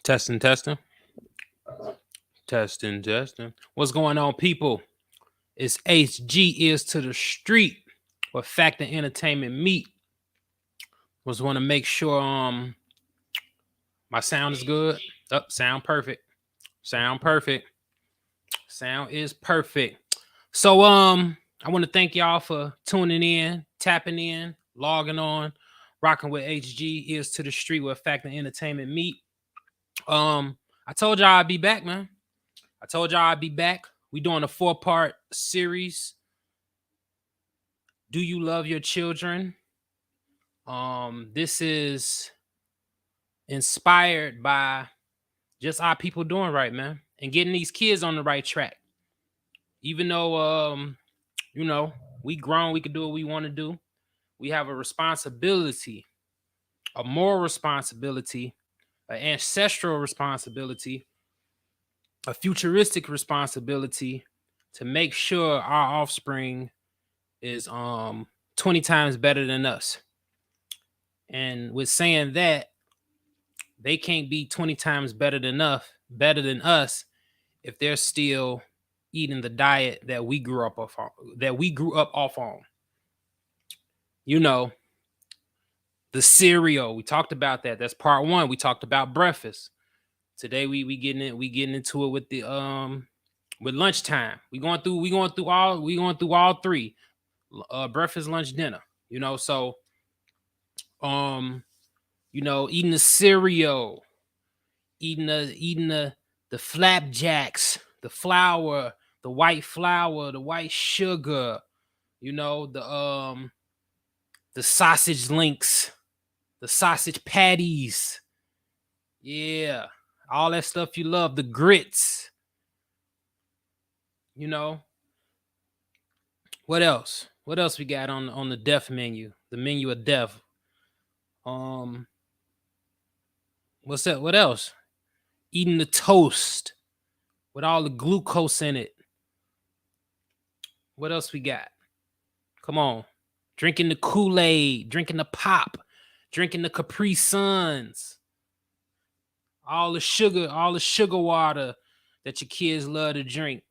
Testing, testing, testing, testing. What's going on, people? It's HG Ears to the Street, where fact and entertainment meet. Was want to make sure my sound is good. Sound perfect. Sound perfect. Sound is perfect. So I want to thank y'all for tuning in, tapping in, logging on, rocking with HG Ears to the Street, where fact and entertainment meet. I told y'all I'd be back, man. I told y'all I'd be back. We doing a 4-part series. Do you love your children? This is inspired by just our people doing right, man, and getting these kids on the right track. Even though we grown, we can do what we want to do. We have a responsibility, a moral responsibility, an ancestral responsibility, a futuristic responsibility to make sure our offspring is 20 times better than us. And with saying that, they can't be 20 times better than us if they're still eating the diet that we grew up off on. You know, the cereal. We talked about that. That's part 1. We talked about breakfast. Today we getting into it with the with lunchtime. We going through all 3. Breakfast, lunch, dinner. So eating the cereal, eating the flapjacks, the flour, the white flour, the white sugar, the sausage links, the sausage patties. Yeah, all that stuff you love, the grits. What else? What else we got on the death menu? The menu of death. What's that? What else? Eating the toast with all the glucose in it. What else we got? Come on. Drinking the Kool-Aid, drinking the pop, drinking the Capri Suns. All the sugar water that your kids love to drink.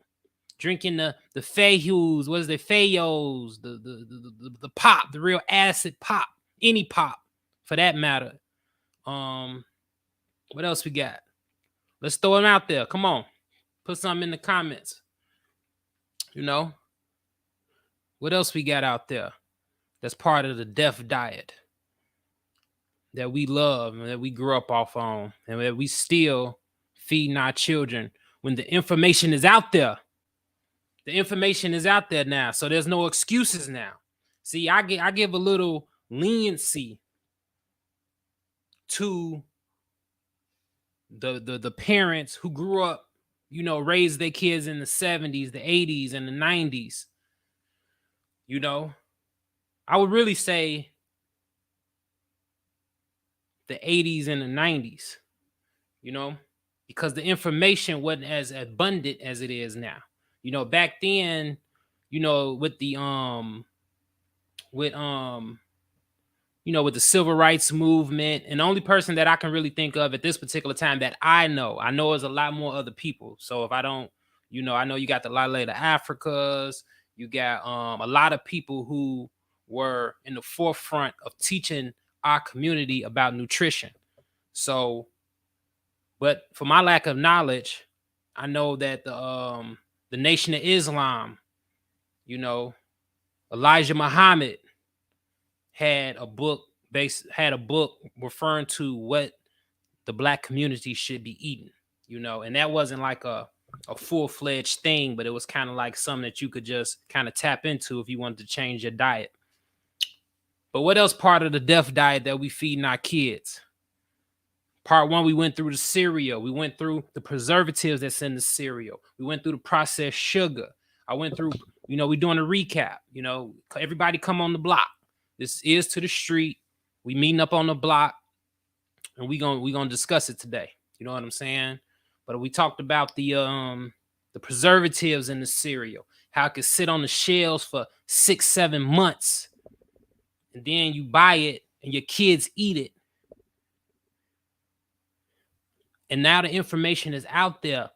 Drinking the Fayos, what is it? Fayos, the pop, the real acid pop, any pop for that matter. What else we got? Let's throw them out there. Come on. Put something in the comments. What else we got out there that's part of the death diet that we love and that we grew up off on and that we still feeding our children when the information is out there? The information is out there now, so there's no excuses now. See, I give a little leniency to the parents who grew up, raised their kids in the 70s, the 80s, and the 90s. I would really say the 80s and the 90s, because the information wasn't as abundant as it is now. Back then, with the with the civil rights movement, and the only person that I can really think of at this particular time that I know is a lot more other people. So if I don't, I know you got the Lale de Africas, you got a lot of people who were in the forefront of teaching our community about nutrition. So, but for my lack of knowledge, I know that the Nation of Islam, Elijah Muhammad had a book referring to what the Black community should be eating, and that wasn't like a full-fledged thing, but it was kind of like something that you could just kind of tap into if you wanted to change your diet. But what else part of the death diet that we feeding our kids? Part 1, we went through the cereal. We went through the preservatives that's in the cereal. We went through the processed sugar. I went through, we doing a recap. Everybody come on the block. This is to the street. We meeting up on the block, and we gonna discuss it today. You know what I'm saying? But we talked about the preservatives in the cereal, how it could sit on the shelves for 6-7 months, and then you buy it and your kids eat it. And now the information is out there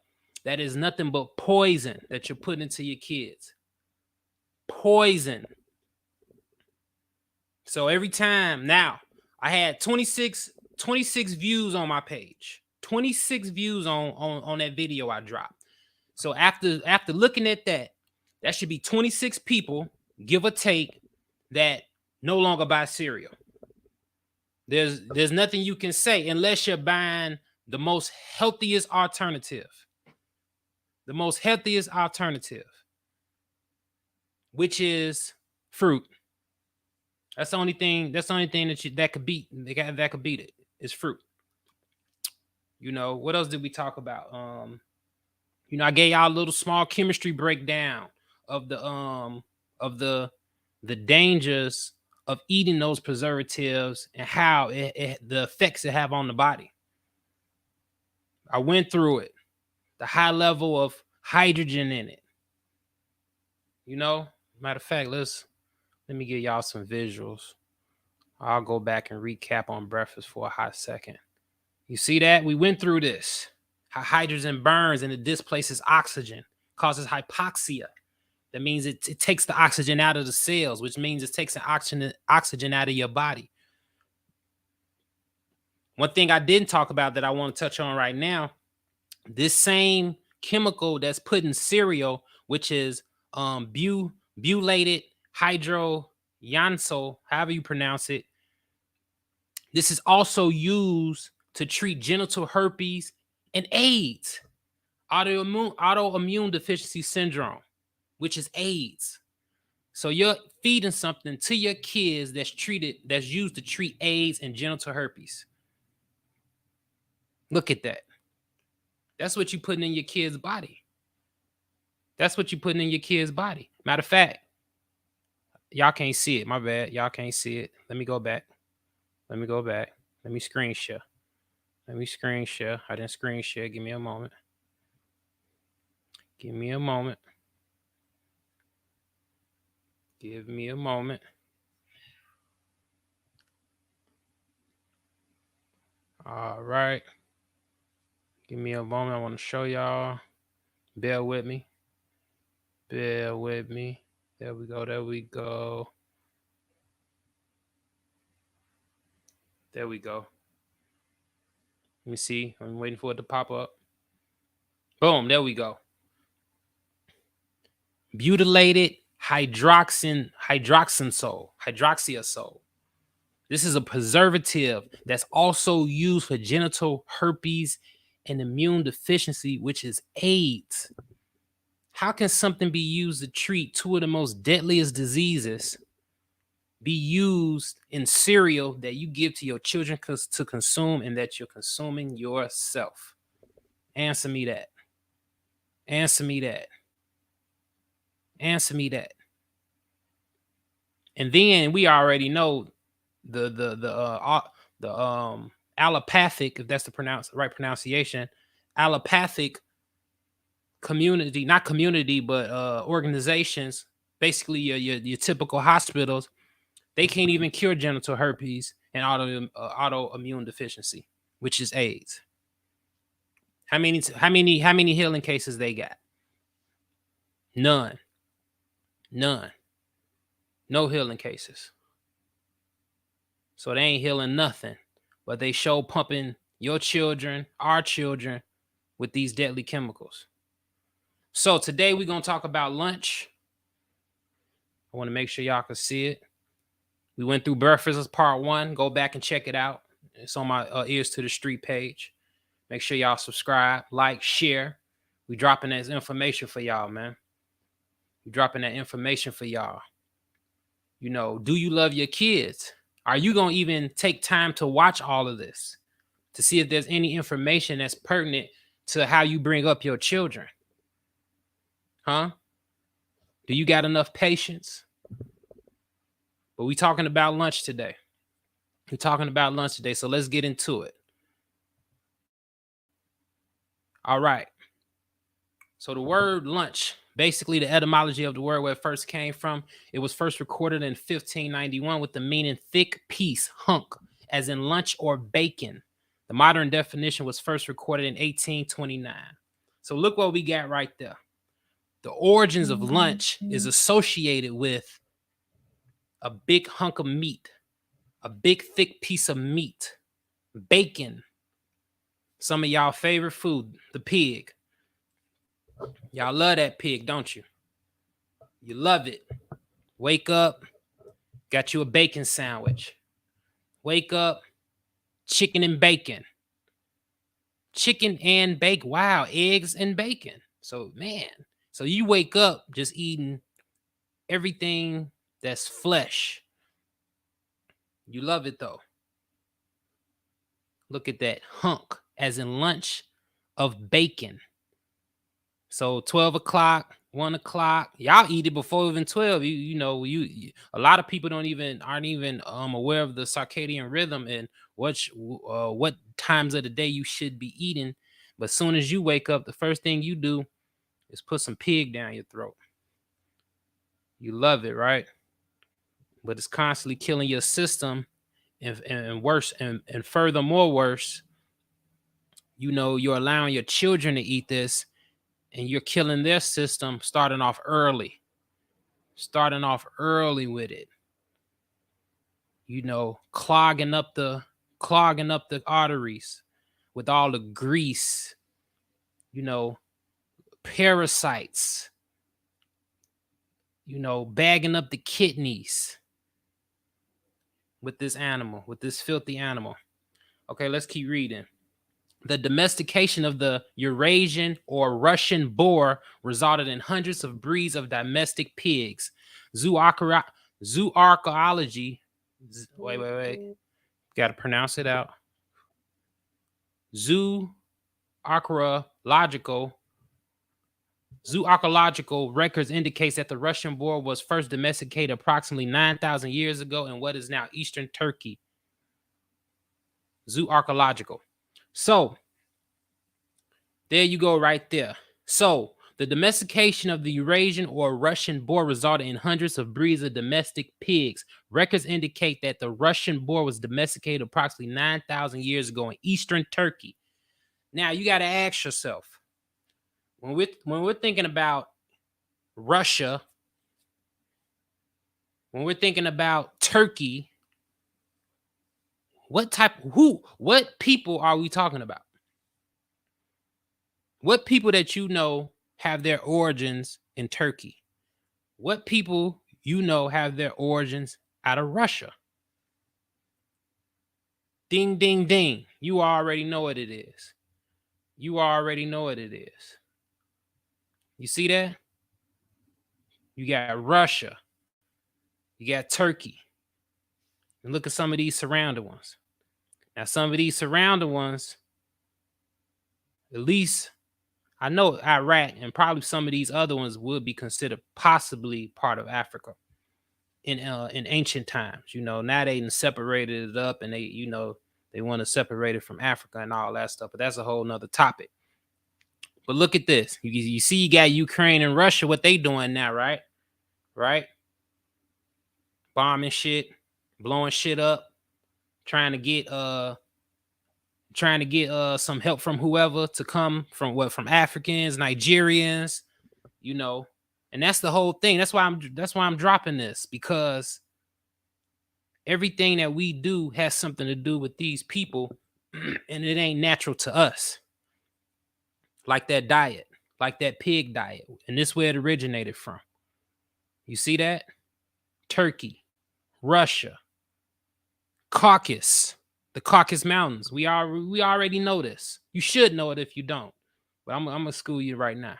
that is nothing but poison that you're putting into your kids. Poison. So every time now, I had 26 views on my page. 26 views on that video I dropped. So after looking at that, that should be 26 people, give or take, that no longer buy cereal. There's nothing you can say unless you're buying the most healthiest alternative. The most healthiest alternative, which is fruit. That's the only thing that could beat it is fruit. You know, what else did we talk about? I gave y'all a little small chemistry breakdown of the dangers of eating those preservatives and how the effects it have on the body. I went through it. The high level of hydrogen in it. You know, matter of fact, let me give y'all some visuals. I'll go back and recap on breakfast for a hot second. You see that? We went through this. How hydrogen burns and it displaces oxygen, causes hypoxia. That means it takes the oxygen out of the cells, which means it takes the oxygen out of your body. One thing I didn't talk about that I want to touch on right now, this same chemical that's put in cereal, which is butylated hydroxyapatite, however you pronounce it. This is also used to treat genital herpes and AIDS, autoimmune deficiency syndrome, which is AIDS. So you're feeding something to your kids that's used to treat AIDS and genital herpes. Look at that. That's what you're putting in your kid's body. That's what you're putting in your kid's body. Matter of fact, y'all can't see it. My bad. Y'all can't see it. Let me go back. Let me screen share. I didn't screen share. Give me a moment. Give me a moment. All right. Give me a moment. I want to show y'all. Bear with me. There we go. Let me see. I'm waiting for it to pop up. Boom. There we go. Butylated hydroxyazole. This is a preservative that's also used for genital herpes and immune deficiency, which is AIDS. How can something be used to treat two of the most deadliest diseases be used in cereal that you give to your children to consume and that you're consuming yourself? Answer me that. And then we already know the allopathic, if that's the right pronunciation, allopathic community, not community, but organizations, basically your typical hospitals, they can't even cure genital herpes and autoimmune deficiency, which is AIDS. How many healing cases they got? None. No healing cases. So they ain't healing nothing, but they show pumping your children, our children, with these deadly chemicals. So today we're going to talk about lunch. I want to make sure y'all can see it. We went through breakfast as part 1. Go back and check it out. It's on my Ears to the Street page. Make sure y'all subscribe, like, share. We dropping that information for y'all, man. You know, do you love your kids? Are you going to even take time to watch all of this to see if there's any information that's pertinent to how you bring up your children? Huh? Do you got enough patience? But we talking about lunch today. So let's get into it. All right. So the word lunch, basically the etymology of the word where it first came from, it was first recorded in 1591 with the meaning thick piece, hunk, as in lunch or bacon. The modern definition was first recorded in 1829. So look what we got right there. The origins of lunch is associated with a big hunk of meat, a big thick piece of meat, bacon, some of y'all favorite food, the pig. Y'all love that pig, don't you? You love it. Wake up, got you a bacon sandwich. Wake up, chicken and bacon. Chicken and bacon. Wow, eggs and bacon. So, man, so you wake up just eating everything that's flesh. You love it, though. Look at that hunk, as in lunch, of bacon. So 12 o'clock, 1 o'clock, y'all eat it before even 12. You know, a lot of people aren't even aware of the circadian rhythm and what times of the day you should be eating. But as soon as you wake up, the first thing you do is put some pig down your throat. You love it, right? But it's constantly killing your system, and worse, and furthermore worse, you know, you're allowing your children to eat this, and you're killing their system starting off early with it. You know, clogging up the arteries with all the grease, you know, parasites, you know, bagging up the kidneys with this filthy animal. Okay, let's keep reading. The domestication of the Eurasian or Russian boar resulted in hundreds of breeds of domestic pigs. Zooarchaeology. Wait. Got to pronounce it out. Zooarchaeological records indicates that the Russian boar was first domesticated approximately 9,000 years ago in what is now eastern Turkey. Zooarchaeological. So there you go right there. So the domestication of the Eurasian or Russian boar resulted in hundreds of breeds of domestic pigs. Records indicate that the Russian boar was domesticated approximately 9,000 years ago in eastern Turkey. Now you got to ask yourself, when we're thinking about Russia, when we're thinking about Turkey, what people are we talking about? What people that you know have their origins in Turkey? What people you know have their origins out of Russia? Ding, ding, ding. You already know what it is. You see that? You got Russia. You got Turkey. And look at some of these surrounding ones. Now, some of these surrounding ones, at least I know Iraq and probably some of these other ones would be considered possibly part of Africa in ancient times. You know, now they separated it up, and they want to separate it from Africa and all that stuff. But that's a whole nother topic. But look at this. You see, you got Ukraine and Russia, what they doing now, right? Right? Bombing shit, blowing shit up, trying to get some help from whoever to come from Africans, Nigerians, you know. And that's the whole thing. That's why I'm dropping this, because everything that we do has something to do with these people, and it ain't natural to us. Like that diet, like that pig diet. And this is where it originated from. You see that? Turkey, Russia, Caucasus, the Caucasus Mountains. We already know this. You should know it if you don't. But I'm gonna school you right now.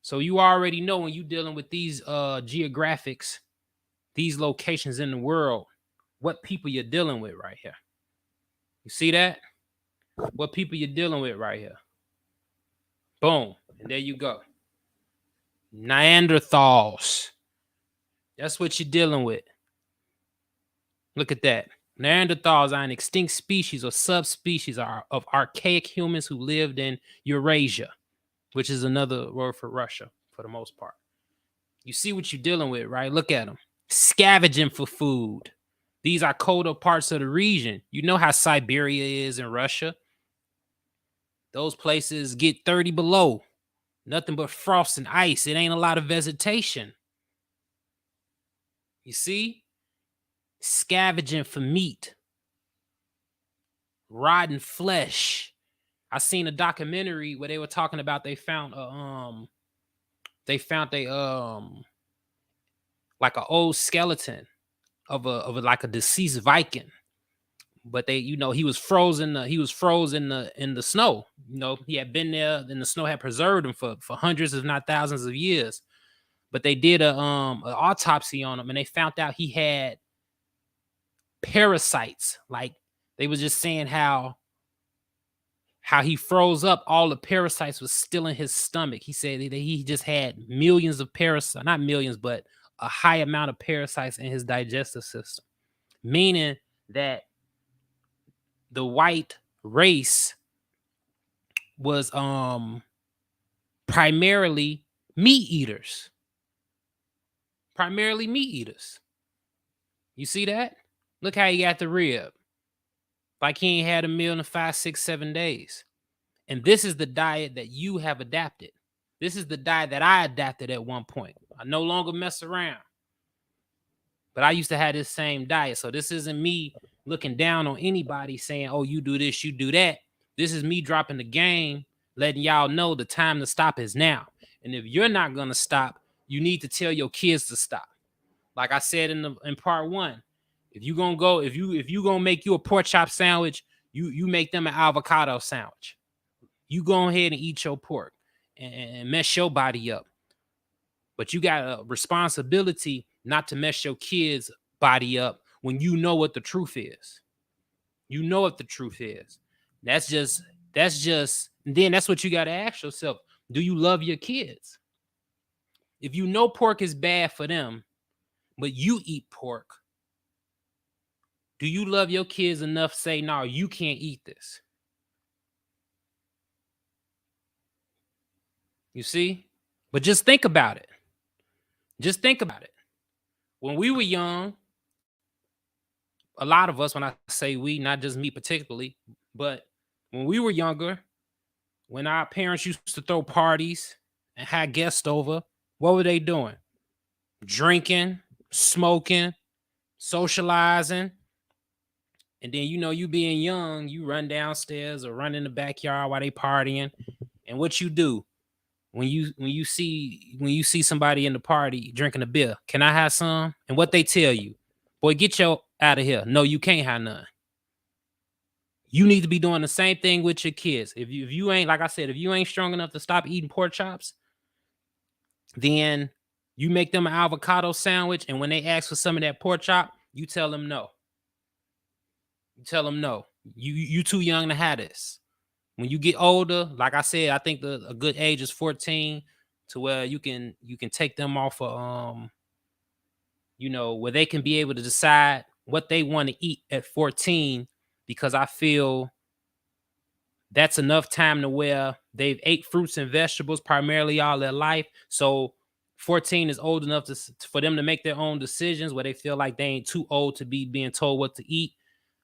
So you already know, when you're dealing with these geographics, these locations in the world, what people you're dealing with right here. You see that? What people you're dealing with right here. Boom. And there you go. Neanderthals. That's what you're dealing with. Look at that. Neanderthals are an extinct species or subspecies of archaic humans who lived in Eurasia, which is another word for Russia for the most part. You see what you're dealing with, right? Look at them. Scavenging for food. These are colder parts of the region. You know how Siberia is in Russia. Those places get 30 below. Nothing but frost and ice. It ain't a lot of vegetation. You see? Scavenging for meat. Rotten flesh. I seen a documentary where they were talking about they found a like an old skeleton of a like a deceased Viking. But they, you know, he was frozen in the snow. You know, he had been there and the snow had preserved him for hundreds, if not thousands of years. But they did a an autopsy on him and they found out he had parasites. Like they was just saying how he froze up, all the parasites was still in his stomach. He said that he just had millions of parasites, not millions, but a high amount of parasites in his digestive system, meaning that the white race was primarily meat eaters. Primarily meat eaters. You see that? Look how he got the rib. Like he ain't had a meal in 5, 6, 7 days. And this is the diet that you have adapted. This is the diet that I adapted at one point. I no longer mess around. But I used to have this same diet. So this isn't me looking down on anybody saying, oh, you do this, you do that. This is me dropping the game, letting y'all know the time to stop is now. And if you're not going to stop, you need to tell your kids to stop. Like I said in part one, if you gonna make you a pork chop sandwich, you make them an avocado sandwich. You go ahead and eat your pork and mess your body up. But you got a responsibility not to mess your kids' body up when you know what the truth is. You know what the truth is. That's just, then that's what you got to ask yourself. Do you love your kids? If you know pork is bad for them, but you eat pork, do you love your kids enough to say, no, you can't eat this? You see? But just think about it. Just think about it. When we were young, a lot of us, when I say we, not just me particularly, but when we were younger, when our parents used to throw parties and had guests over, what were they doing? Drinking, smoking, socializing. And then, you know, you being young, you run downstairs or run in the backyard while they partying. And what you do when you see somebody in the party drinking a beer, can I have some? And what they tell you, boy, get your out of here. No, you can't have none. You need to be doing the same thing with your kids. If you ain't, like I said, if you ain't strong enough to stop eating pork chops, then you make them an avocado sandwich, and when they ask for some of that pork chop, you tell them no. You tell them no. You too young to have this. When you get older, like I said, I think a good age is 14, to where you can take them off of you know, where they can be able to decide what they want to eat at 14, because I feel that's enough time to where they've ate fruits and vegetables primarily all their life. So 14 is old enough for them to make their own decisions, where they feel like they ain't too old to be being told what to eat.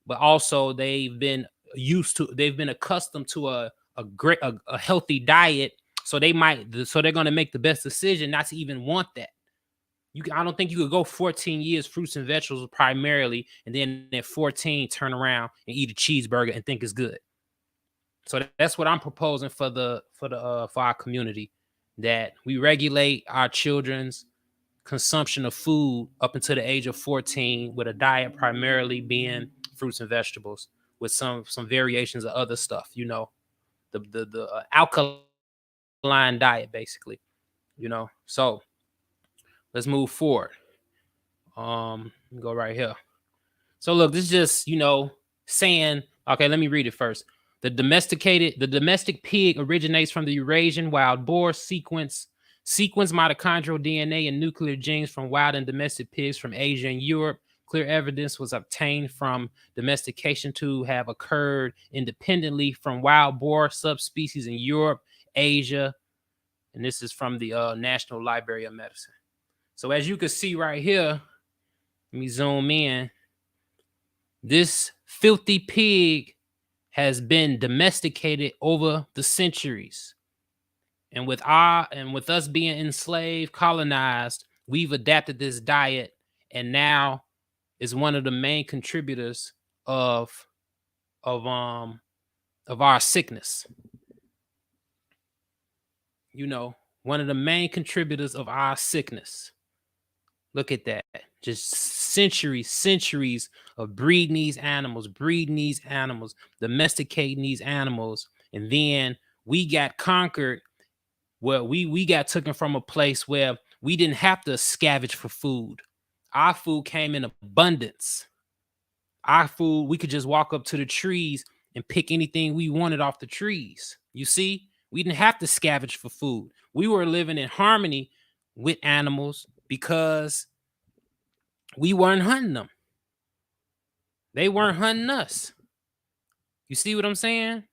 But also they've been accustomed to a healthy diet. So they're going to make the best decision not to even want that. I don't think you could go 14 years fruits and vegetables primarily, and then at 14 turn around and eat a cheeseburger and think it's good. So that's what I'm proposing for our community, that we regulate our children's consumption of food up until the age of 14, with a diet primarily being fruits and vegetables, with some variations of other stuff. You know, the alkaline diet, basically. You know, so let's move forward. Go right here. So look, this is just, you know, saying, okay, let me read it first. The domestic pig originates from the Eurasian wild boar. Sequence mitochondrial DNA and nuclear genes from wild and domestic pigs from Asia and Europe. Clear evidence was obtained from domestication to have occurred independently from wild boar subspecies in Europe, Asia, and this is from the National Library of Medicine. So as you can see right here, let me zoom in. This filthy pig has been domesticated over the centuries. And with us being enslaved, colonized, we've adapted this diet, and now is one of the main contributors of our sickness. You know, one of the main contributors of our sickness. Look at that. Just centuries of breeding these animals, domesticating these animals. And then we got conquered. Well, we got taken from a place where we didn't have to scavenge for food. Our food came in abundance. Our food, we could just walk up to the trees and pick anything we wanted off the trees. You see, we didn't have to scavenge for food. We were living in harmony with animals because we weren't hunting them. They weren't hunting us. You see what I'm saying?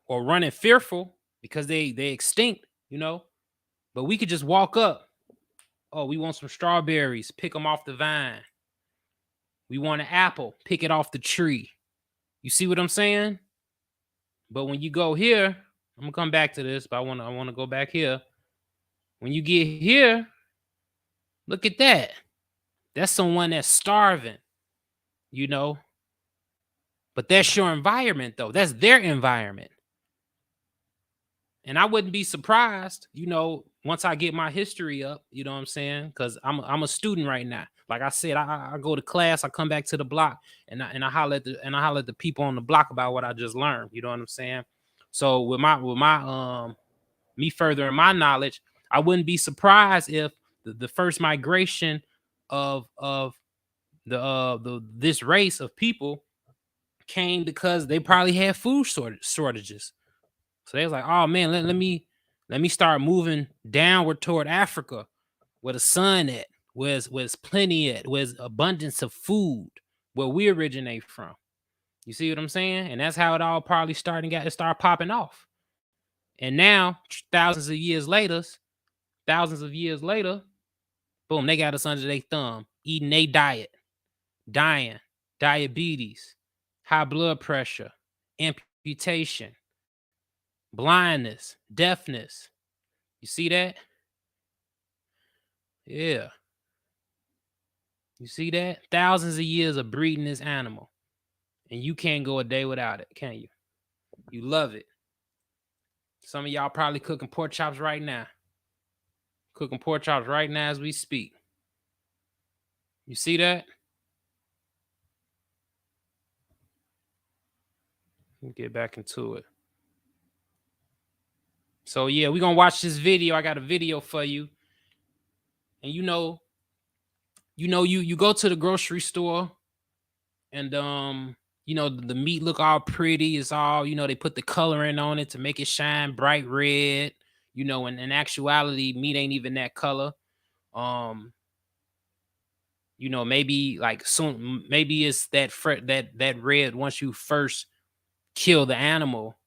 Or running fearful because they extinct, you know. But we could just walk up. Oh, we want some strawberries, pick them off the vine. We want an apple, pick it off the tree. You see what I'm saying? But when you go here, I'm gonna come back to this, but I wanna go back here. When you get here, look at that. That's someone that's starving, you know. But that's your environment, though. That's their environment. And I wouldn't be surprised, you know, once I get my history up, you know what I'm saying? Because I'm a student right now. Like I said, I go to class, I come back to the block, and I holler at the people on the block about what I just learned. You know what I'm saying? So with my me furthering my knowledge, I wouldn't be surprised if the first migration of this race of people came because they probably had food shortages. So they was like, oh man, let me start moving downward toward Africa, where the sun at, where's plenty at, where's abundance of food, where we originate from. You see what I'm saying? And that's how it all probably started popping off. And now, thousands of years later, boom, they got us under their thumb, eating their diet, dying, diabetes, high blood pressure, amputation, blindness, deafness. You see that? Yeah. You see that? Thousands of years of breeding this animal. And you can't go a day without it, can you? You love it. Some of y'all probably cooking pork chops right now. Cooking pork chops right now as we speak. You see that? Let me get back into it. So yeah, we're gonna watch this video. I got a video for you. And you go to the grocery store and the meat look all pretty. It's all, they put the coloring on it to make it shine bright red. And in actuality, meat ain't even that color. Maybe like soon, maybe it's that red once you first kill the animal.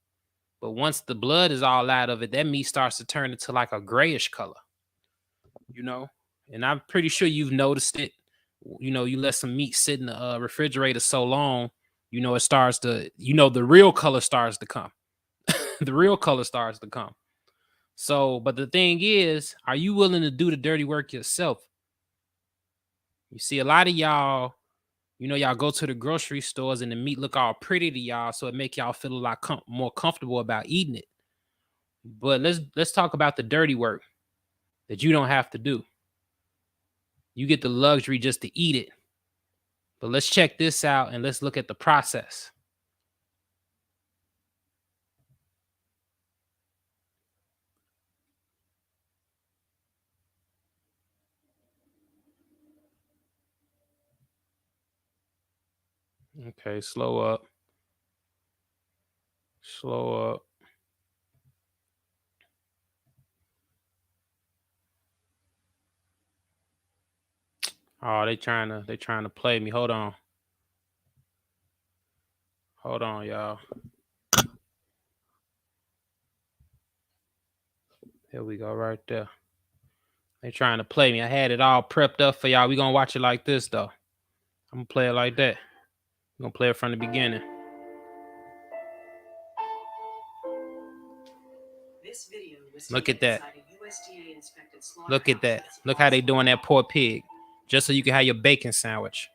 But once the blood is all out of it, that meat starts to turn into like a grayish color. And I'm pretty sure you've noticed it. You let some meat sit in the refrigerator so long, it starts to, the real color starts to come. The real color starts to come. So, but the thing is, are you willing to do the dirty work yourself? You see, a lot of y'all, y'all go to the grocery stores and the meat look all pretty to y'all, so it make y'all feel a lot more comfortable about eating it. But let's talk about the dirty work that you don't have to do. You get the luxury just to eat it. But let's check this out and let's look at the process. Okay, slow up. Slow up. Oh, they trying to play me. Hold on. Hold on, y'all. Here we go, right there. They trying to play me. I had it all prepped up for y'all. We gonna watch it like this though. I'm gonna play it like that. I'm gonna play it from the beginning. This video was Look at that. inside a USDA inspected Look at that. slaughterhouse. Look how they doing that poor pig, just so you can have your bacon sandwich.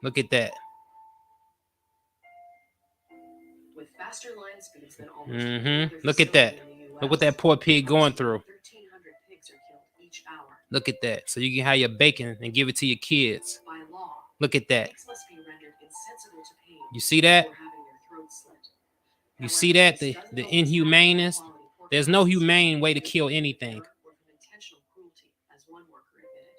Look at that. With faster line speeds than almost any other Look at that. facility in the US, Look what that poor pig going through. 1,300 pigs are killed each hour. Look at that. So you can have your bacon and give it to your kids. By law, Look at that. pigs must be rendered insensible to pain You see that? before having their throats slit. You However, see that? this The doesn't always inhumaneness. happen with quality pork There's no chops, humane way to either kill from anything. error or from intentional cruelty, as one worker admitted.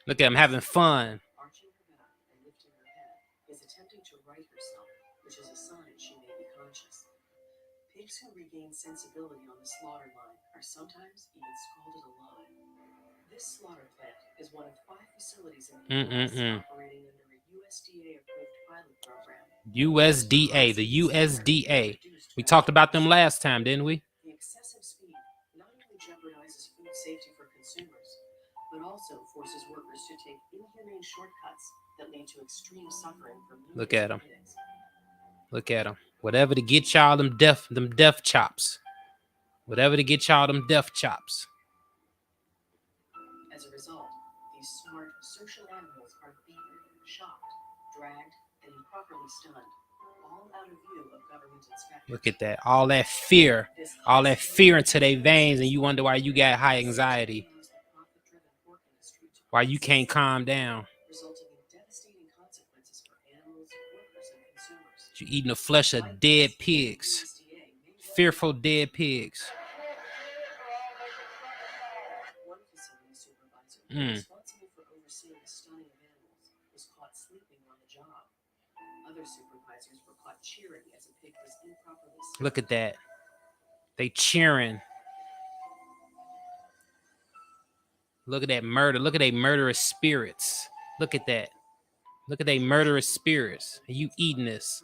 Look at them having fun. Arching her back and lifting her head is attempting to right herself, which is a sign she may be conscious. Pigs who regain sensibility on the slaughter line are sometimes even scalded alive. This slaughter plant is one of 5 facilities in the US operating under a USDA-approved pilot program. USDA, the USDA. We talked about them last time, didn't we? The excessive speed not only jeopardizes food safety for consumers, but also forces workers to take inhumane shortcuts that lead to extreme suffering for millions Look at 'em. of pigs. Look at them. Whatever to get y'all them death chops. Whatever to get y'all them death chops. As a result, these smart social animals are beaten, shocked, dragged, and improperly stunned, all out of view of government inspectors. Look at that. All that fear. All that fear into their veins, and you wonder why you got high anxiety. Why you can't calm down. Resulting in devastating consequences for animals, workers, and consumers. You eating the flesh of dead pigs. Fearful dead pigs. One facility supervisor responsible for overseeing the stunning of animals was caught sleeping on the job. Other supervisors were caught cheering as a pig was improperly stunned. Look at that. They cheering. Look at that murder. Look at they murderous spirits. Look at that. Look at they murderous spirits. And you eating this.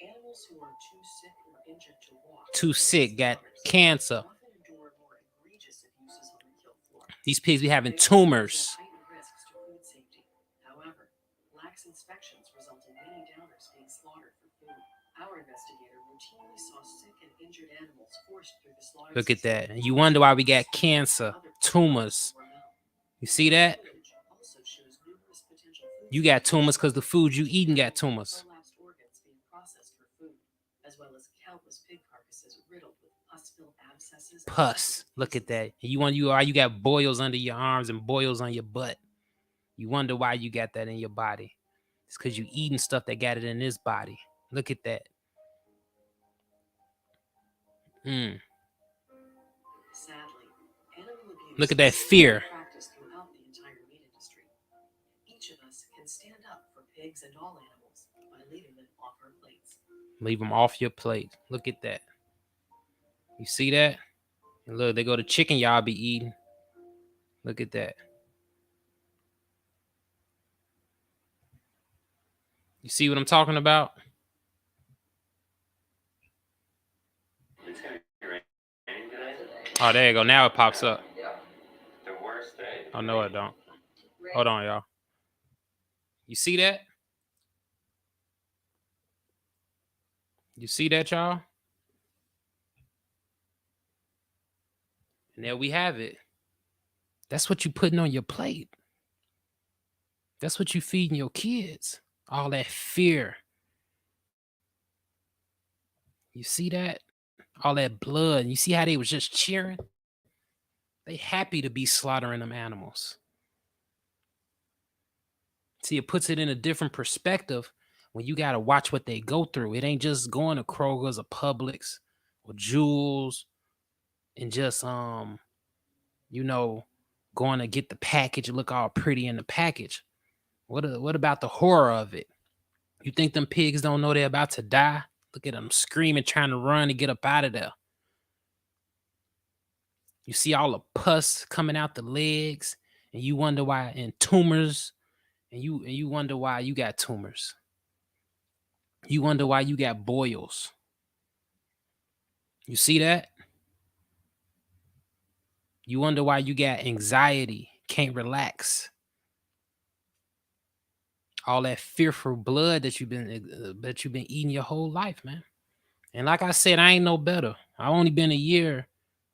Animals who are too sick or injured to walk. Too sick, got cancer. Often endure more egregious abuses on the kill floor. These pigs be having tumors. Heightened risks to food safety. However, lax inspections result in many downers being slaughtered for food. Our investigator routinely saw sick and injured animals forced through the slaughter. Look at that. And you wonder why we got cancer, tumors. You see that? Also shows numerous potential food You got tumors because the food you eating got tumors. prolapsed organs being processed for food, as well as countless pig carcasses riddled with pus-filled abscesses. Pus. Look at that. And you wonder why you got boils under your arms and boils on your butt. You wonder why you got that in your body. It's because you eating stuff that got it in this body. Look at that. Sadly, animal abuse Look at that is fear. practiced throughout the entire meat industry. Each of us can stand up for pigs and all animals by leaving them off our plates. Leave them off your plate. Look at that. You see that? And look, they go to chicken y'all be eating. Look at that. You see what I'm talking about? Oh, there you go. Now it pops up. Oh, no, it don't. Hold on, y'all. You see that? You see that, y'all? And there we have it. That's what you putting on your plate. That's what you feeding your kids. All that fear. You see that? All that blood. And you see how they was just cheering? They happy to be slaughtering them animals. See, it puts it in a different perspective when you got to watch what they go through. It ain't just going to Kroger's or Publix or Jewel's and just, going to get the package and look all pretty in the package. What about the horror of it? You think them pigs don't know they're about to die? Look at them screaming, trying to run and get up out of there. You see all the pus coming out the legs, and you wonder why, and tumors, and you wonder why you got tumors. You wonder why you got boils. You see that? You wonder why you got anxiety, can't relax. All that fearful blood that you've been eating your whole life, man. And like I said, I ain't no better. I only been a year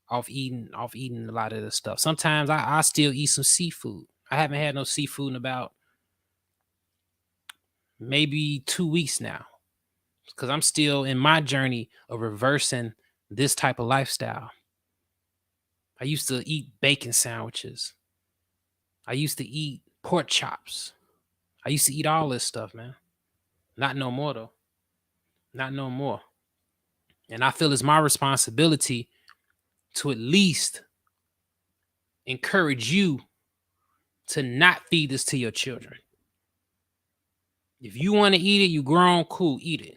off eating a lot of this stuff. Sometimes I still eat some seafood. I haven't had no seafood in about maybe 2 weeks now, because I'm still in my journey of reversing this type of lifestyle. I used to eat bacon sandwiches. I used to eat pork chops. I used to eat all this stuff, man. Not no more though. Not no more. And I feel it's my responsibility to at least encourage you to not feed this to your children. If you want to eat it, you grown, cool, eat it.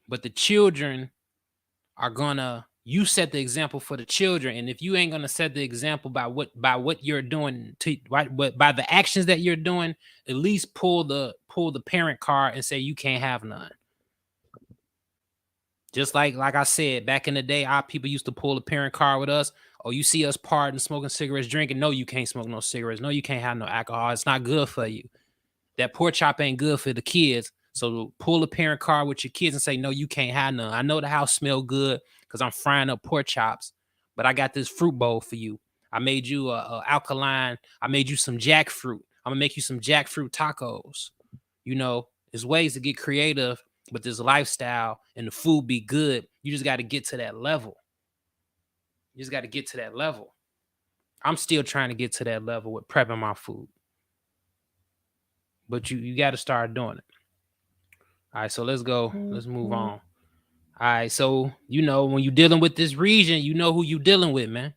But the children are gonna, you set the example for the children. And if you ain't gonna set the example by what you're doing to right, but by the actions that you're doing, at least pull the parent card and say you can't have none. Just like I said, back in the day, our people used to pull the parent card with us. Oh, you see us partying, smoking cigarettes, drinking. No, you can't smoke no cigarettes. No, you can't have no alcohol. It's not good for you. That pork chop ain't good for the kids. So pull a parent card with your kids and say, no, you can't have none. I know the house smell good because I'm frying up pork chops, but I got this fruit bowl for you. I made you a alkaline. I made you some jackfruit. I'm gonna make you some jackfruit tacos. You know, there's ways to get creative with this lifestyle and the food be good. You just got to get to that level. You just got to get to that level. I'm still trying to get to that level with prepping my food. But you got to start doing it. All right, so let's go. Let's move on. All right, so you know when you're dealing with this region, you know who you dealing with, man.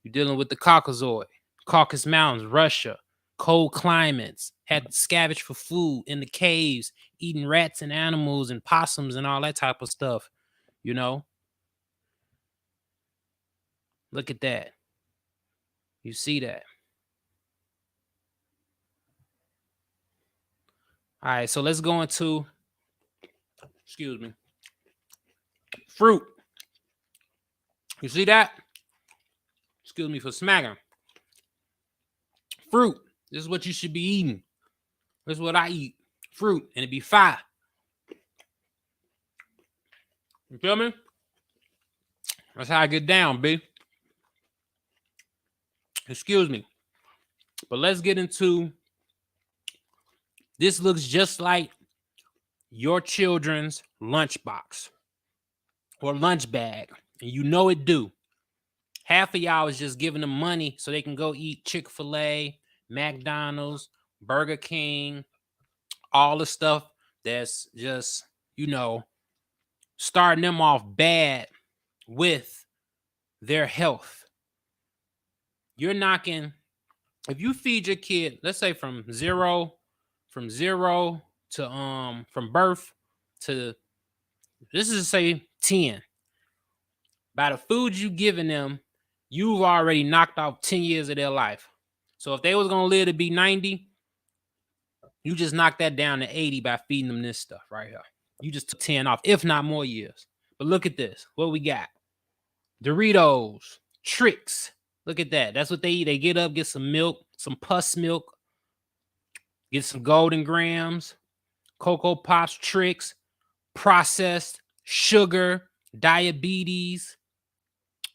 You're dealing with the Caucasoid, Caucasus Mountains, Russia, cold climates, had to scavenge for food in the caves, eating rats and animals and possums and all that type of stuff, you know. Look at that. You see that. All right, so let's go into, excuse me, fruit. You see that? Excuse me for smacking. Fruit. This is what you should be eating. This is what I eat. Fruit. And it be fire. You feel me? That's how I get down, B. Excuse me. But let's get into, this looks just like your children's lunchbox or lunch bag. And you know it do. Half of y'all is just giving them money so they can go eat Chick-fil-A, McDonald's, Burger King, all the stuff that's just, you know, starting them off bad with their health. You're knocking, if you feed your kid, let's say from zero to from birth to, this is say 10. By the food you giving them, you've already knocked off 10 years of their life. So if they was gonna live to be 90, you just knocked that down to 80 by feeding them this stuff right here. You just took 10 off, if not more years. But look at this. What we got? Doritos, Tricks. Look at that. That's what they eat. They get up, get some milk, some pus milk, get some Golden Grams, Cocoa Pops, Tricks, processed sugar, diabetes,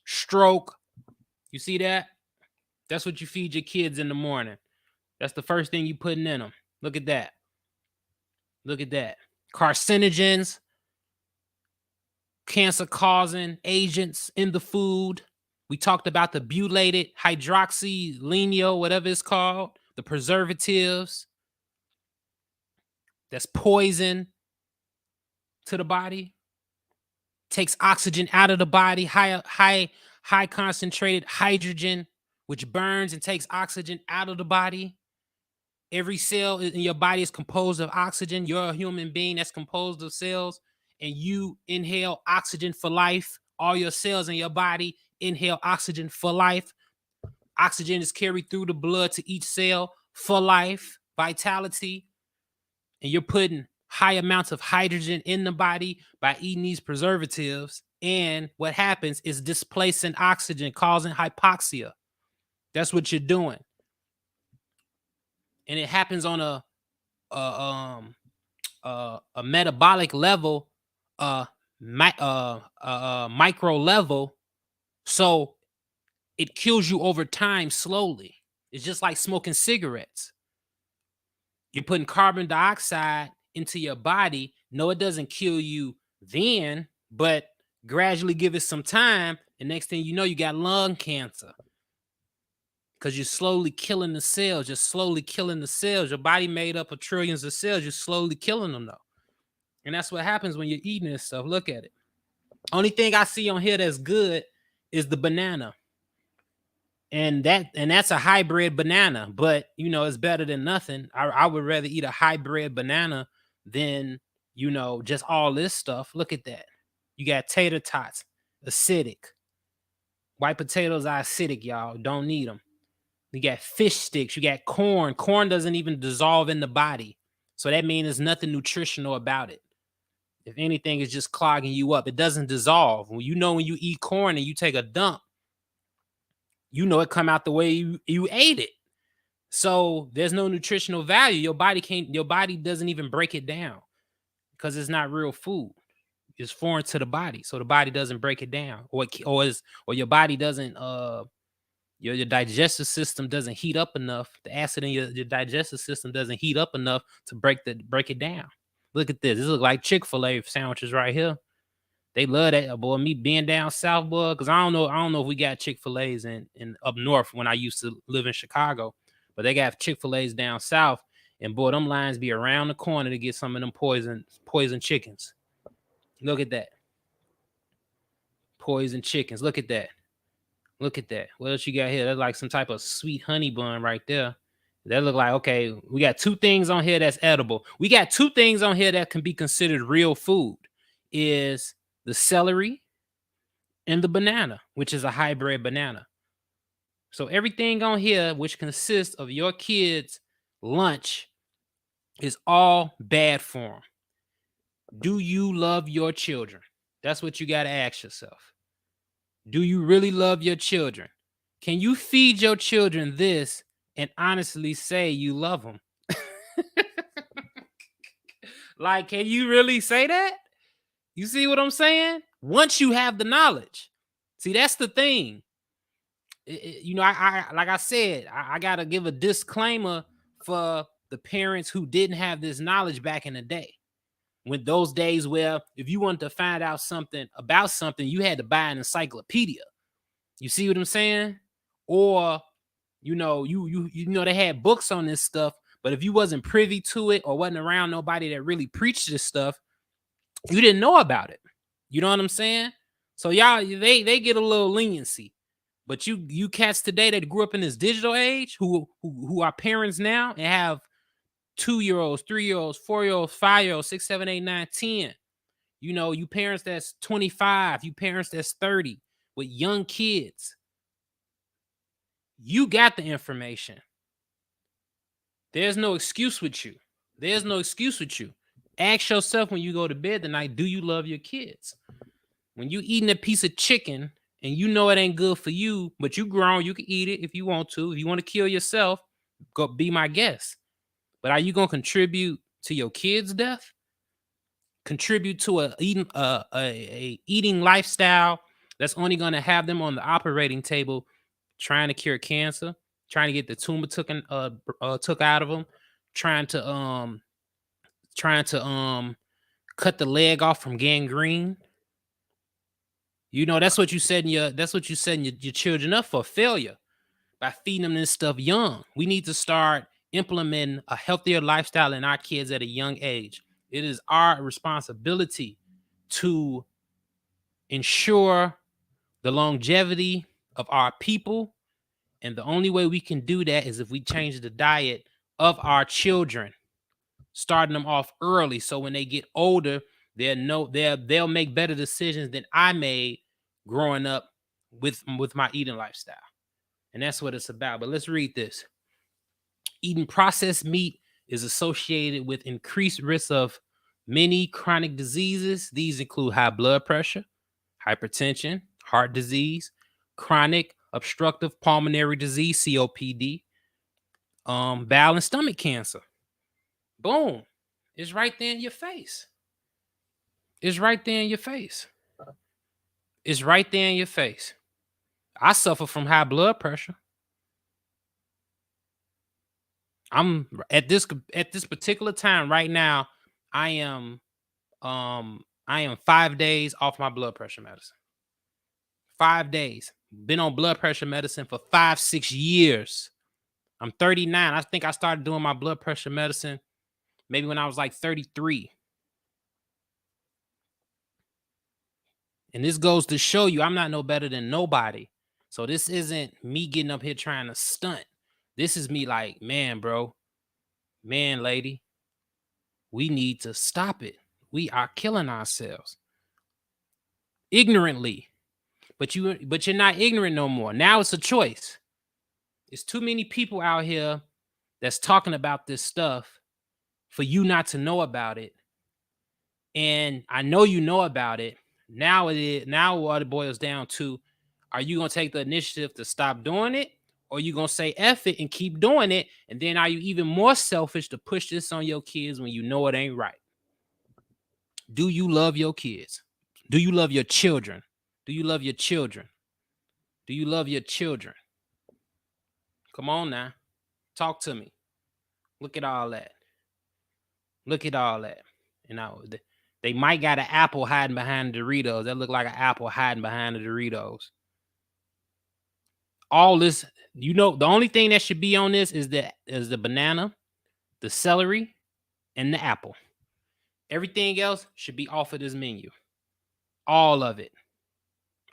stroke. You see that? That's what you feed your kids in the morning. That's the first thing you putting in them. Look at that. Look at that. Carcinogens, cancer-causing agents in the food. We talked about the butylated hydroxyleno, whatever it's called, the preservatives. That's poison to the body. Takes oxygen out of the body, high concentrated hydrogen, which burns and takes oxygen out of the body. Every cell in your body is composed of oxygen. You're a human being that's composed of cells, and you inhale oxygen for life. All your cells in your body inhale oxygen for life. Oxygen is carried through the blood to each cell for life, vitality. And you're putting high amounts of hydrogen in the body by eating these preservatives And what happens is displacing oxygen, causing hypoxia. That's what you're doing. And it happens on a metabolic level, micro level. So it kills you over time slowly. It's just like smoking cigarettes. You're putting carbon dioxide into your body. No, it doesn't kill you then, but gradually give it some time. And next thing you know, you got lung cancer. Because you're slowly killing the cells. You're slowly killing the cells. Your body made up of trillions of cells. You're slowly killing them, though. And that's what happens when you're eating this stuff. Look at it. Only thing I see on here that's good is the banana. And that's a hybrid banana, but you know, it's better than nothing. I would rather eat a hybrid banana than, you know, just all this stuff. Look at that. You got tater tots, acidic. White potatoes are acidic, y'all. Don't need them. You got fish sticks. You got corn. Corn doesn't even dissolve in the body. So that means there's nothing nutritional about it. If anything, it's just clogging you up. It doesn't dissolve. When you eat corn and you take a dump, you know it come out the way you ate it. So there's no nutritional value. Your body doesn't even break it down because it's not real food. It's foreign to the body. So the body doesn't break it down. Or your body doesn't your digestive system doesn't heat up enough. The acid in your digestive system doesn't heat up enough to break it down. Look at this. This looks like Chick-fil-A sandwiches right here. They love that, boy. Me being down south, boy, because I don't know if we got Chick-fil-A's in up north when I used to live in Chicago, but they got Chick-fil-A's down south, and boy, them lines be around the corner to get some of them poison chickens. Look at that. Poison chickens. Look at that. Look at that. What else you got here? That's like some type of sweet honey bun right there. That look like, okay, we got two things on here that's edible. We got two things on here that can be considered real food. Is the celery and the banana, which is a hybrid banana. So everything on here, which consists of your kids' lunch, is all bad for them. Do you love your children? That's what you got to ask yourself. Do you really love your children? Can you feed your children this and honestly say you love them? Like, can you really say that? You see what I'm saying? Once you have the knowledge. See, that's the thing. You know, I like I said, I got to give a disclaimer for the parents who didn't have this knowledge back in the day. When those days where if you wanted to find out something about something, you had to buy an encyclopedia. You see what I'm saying? Or, you know, you know, they had books on this stuff, but if you wasn't privy to it or wasn't around nobody that really preached this stuff, you didn't know about it. You know what I'm saying? So y'all, they get a little leniency. But you cats today that grew up in this digital age who are parents now and have 2-year-olds, 3-year-olds, 4-year-olds, 5-year-olds, 6, 7, 8, 9, 10. You know, you parents that's 25, you parents that's 30 with young kids. You got the information. There's no excuse with you. There's no excuse with you. Ask yourself when you go to bed tonight, do you love your kids? When you eating a piece of chicken and you know it ain't good for you, but you grown, you can eat it if you want to. If you want to kill yourself, go be my guest. But are you going to contribute to your kids' death? Contribute to a eating lifestyle that's only going to have them on the operating table trying to cure cancer, trying to get the tumor took out of them, trying to cut the leg off from gangrene. You know, that's what you setting your children up for failure by feeding them this stuff young. We need to start implementing a healthier lifestyle in our kids at a young age. It is our responsibility to ensure the longevity of our people. And the only way we can do that is if we change the diet of our children, starting them off early. So when they get older, they'll make better decisions than I made growing up with my eating lifestyle. And that's what it's about. But let's read this. Eating processed meat is associated with increased risk of many chronic diseases. These include high blood pressure, hypertension, heart disease, chronic obstructive pulmonary disease, COPD, bowel and stomach cancer. Boom. It's right there in your face. It's right there in your face. It's right there in your face. I suffer from high blood pressure. I'm at this particular time right now, I am 5 days off my blood pressure medicine. 5 days. Been on blood pressure medicine for 5-6 years. I'm 39. I think I started doing my blood pressure medicine maybe when I was like 33. And this goes to show you I'm not no better than nobody. So this isn't me getting up here trying to stunt. This is me like, man, bro, man, lady, we need to stop it. We are killing ourselves ignorantly. But you're not ignorant no more. Now it's a choice. It's too many people out here that's talking about this stuff for you not to know about it. And I know you know about it. Now what it boils down to, are you gonna take the initiative to stop doing it? Or you gonna say F it and keep doing it? And then are you even more selfish to push this on your kids when you know it ain't right? Do you love your kids? Do you love your children? Do you love your children? Do you love your children? Come on now. Talk to me. Look at all that. Look at all that. You know, they might got an apple hiding behind the Doritos. That look like an apple hiding behind the Doritos. All this, you know, the only thing that should be on this is the banana, the celery, and the apple. Everything else should be off of this menu. All of it.